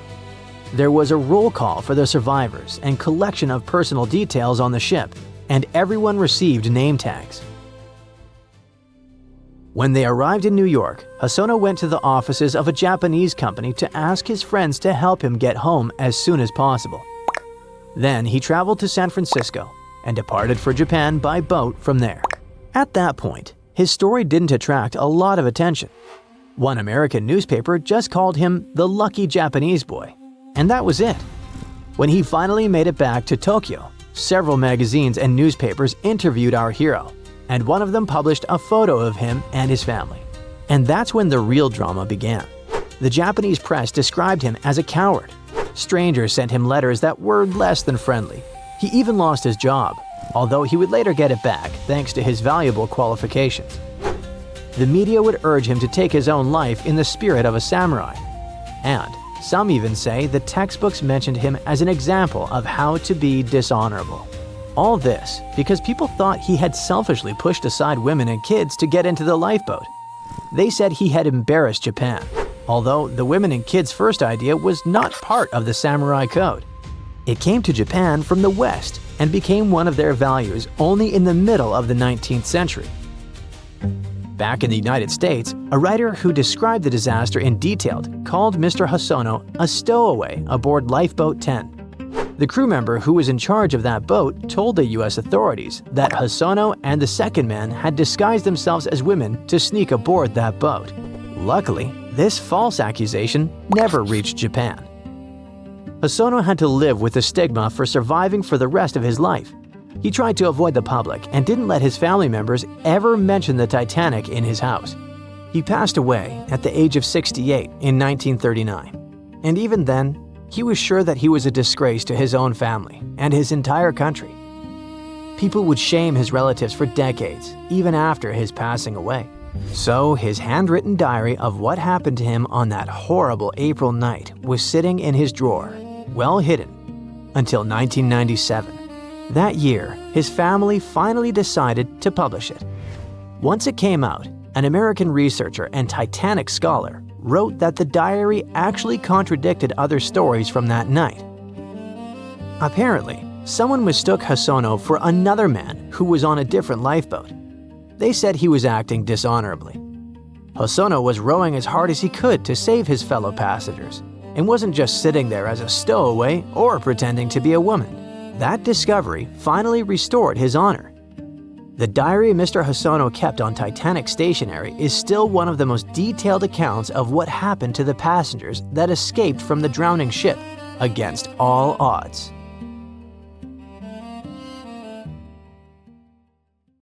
There was a roll call for the survivors and collection of personal details on the ship, and everyone received name tags. When they arrived in New York, Hosono went to the offices of a Japanese company to ask his friends to help him get home as soon as possible. Then he traveled to San Francisco and departed for Japan by boat from there. At that point, his story didn't attract a lot of attention. One American newspaper just called him the lucky Japanese boy. And that was it. When he finally made it back to Tokyo, several magazines and newspapers interviewed our hero, and one of them published a photo of him and his family. And that's when the real drama began. The Japanese press described him as a coward. Strangers sent him letters that were less than friendly. He even lost his job, although he would later get it back thanks to his valuable qualifications. The media would urge him to take his own life in the spirit of a samurai. And some even say the textbooks mentioned him as an example of how to be dishonorable. All this because people thought he had selfishly pushed aside women and kids to get into the lifeboat. They said he had embarrassed Japan, although the women and kids' first idea was not part of the samurai code. It came to Japan from the West and became one of their values only in the middle of the 19th century. Back in the United States, a writer who described the disaster in detail called Mr. Hosono a stowaway aboard Lifeboat 10. The crew member who was in charge of that boat told the U.S. authorities that Hosono and the second man had disguised themselves as women to sneak aboard that boat. Luckily, this false accusation never reached Japan. Hosono had to live with the stigma for surviving for the rest of his life. He tried to avoid the public and didn't let his family members ever mention the Titanic in his house. He passed away at the age of 68 in 1939. And even then, he was sure that he was a disgrace to his own family and his entire country. People would shame his relatives for decades, even after his passing away. So his handwritten diary of what happened to him on that horrible April night was sitting in his drawer, well hidden, until 1997. That year, his family finally decided to publish it. Once it came out, an American researcher and Titanic scholar wrote that the diary actually contradicted other stories from that night. Apparently, someone mistook Hosono for another man who was on a different lifeboat. They said he was acting dishonorably. Hosono was rowing as hard as he could to save his fellow passengers, and wasn't just sitting there as a stowaway or pretending to be a woman. That discovery finally restored his honor. The diary Mr. Hosono kept on Titanic stationery is still one of the most detailed accounts of what happened to the passengers that escaped from the drowning ship against all odds.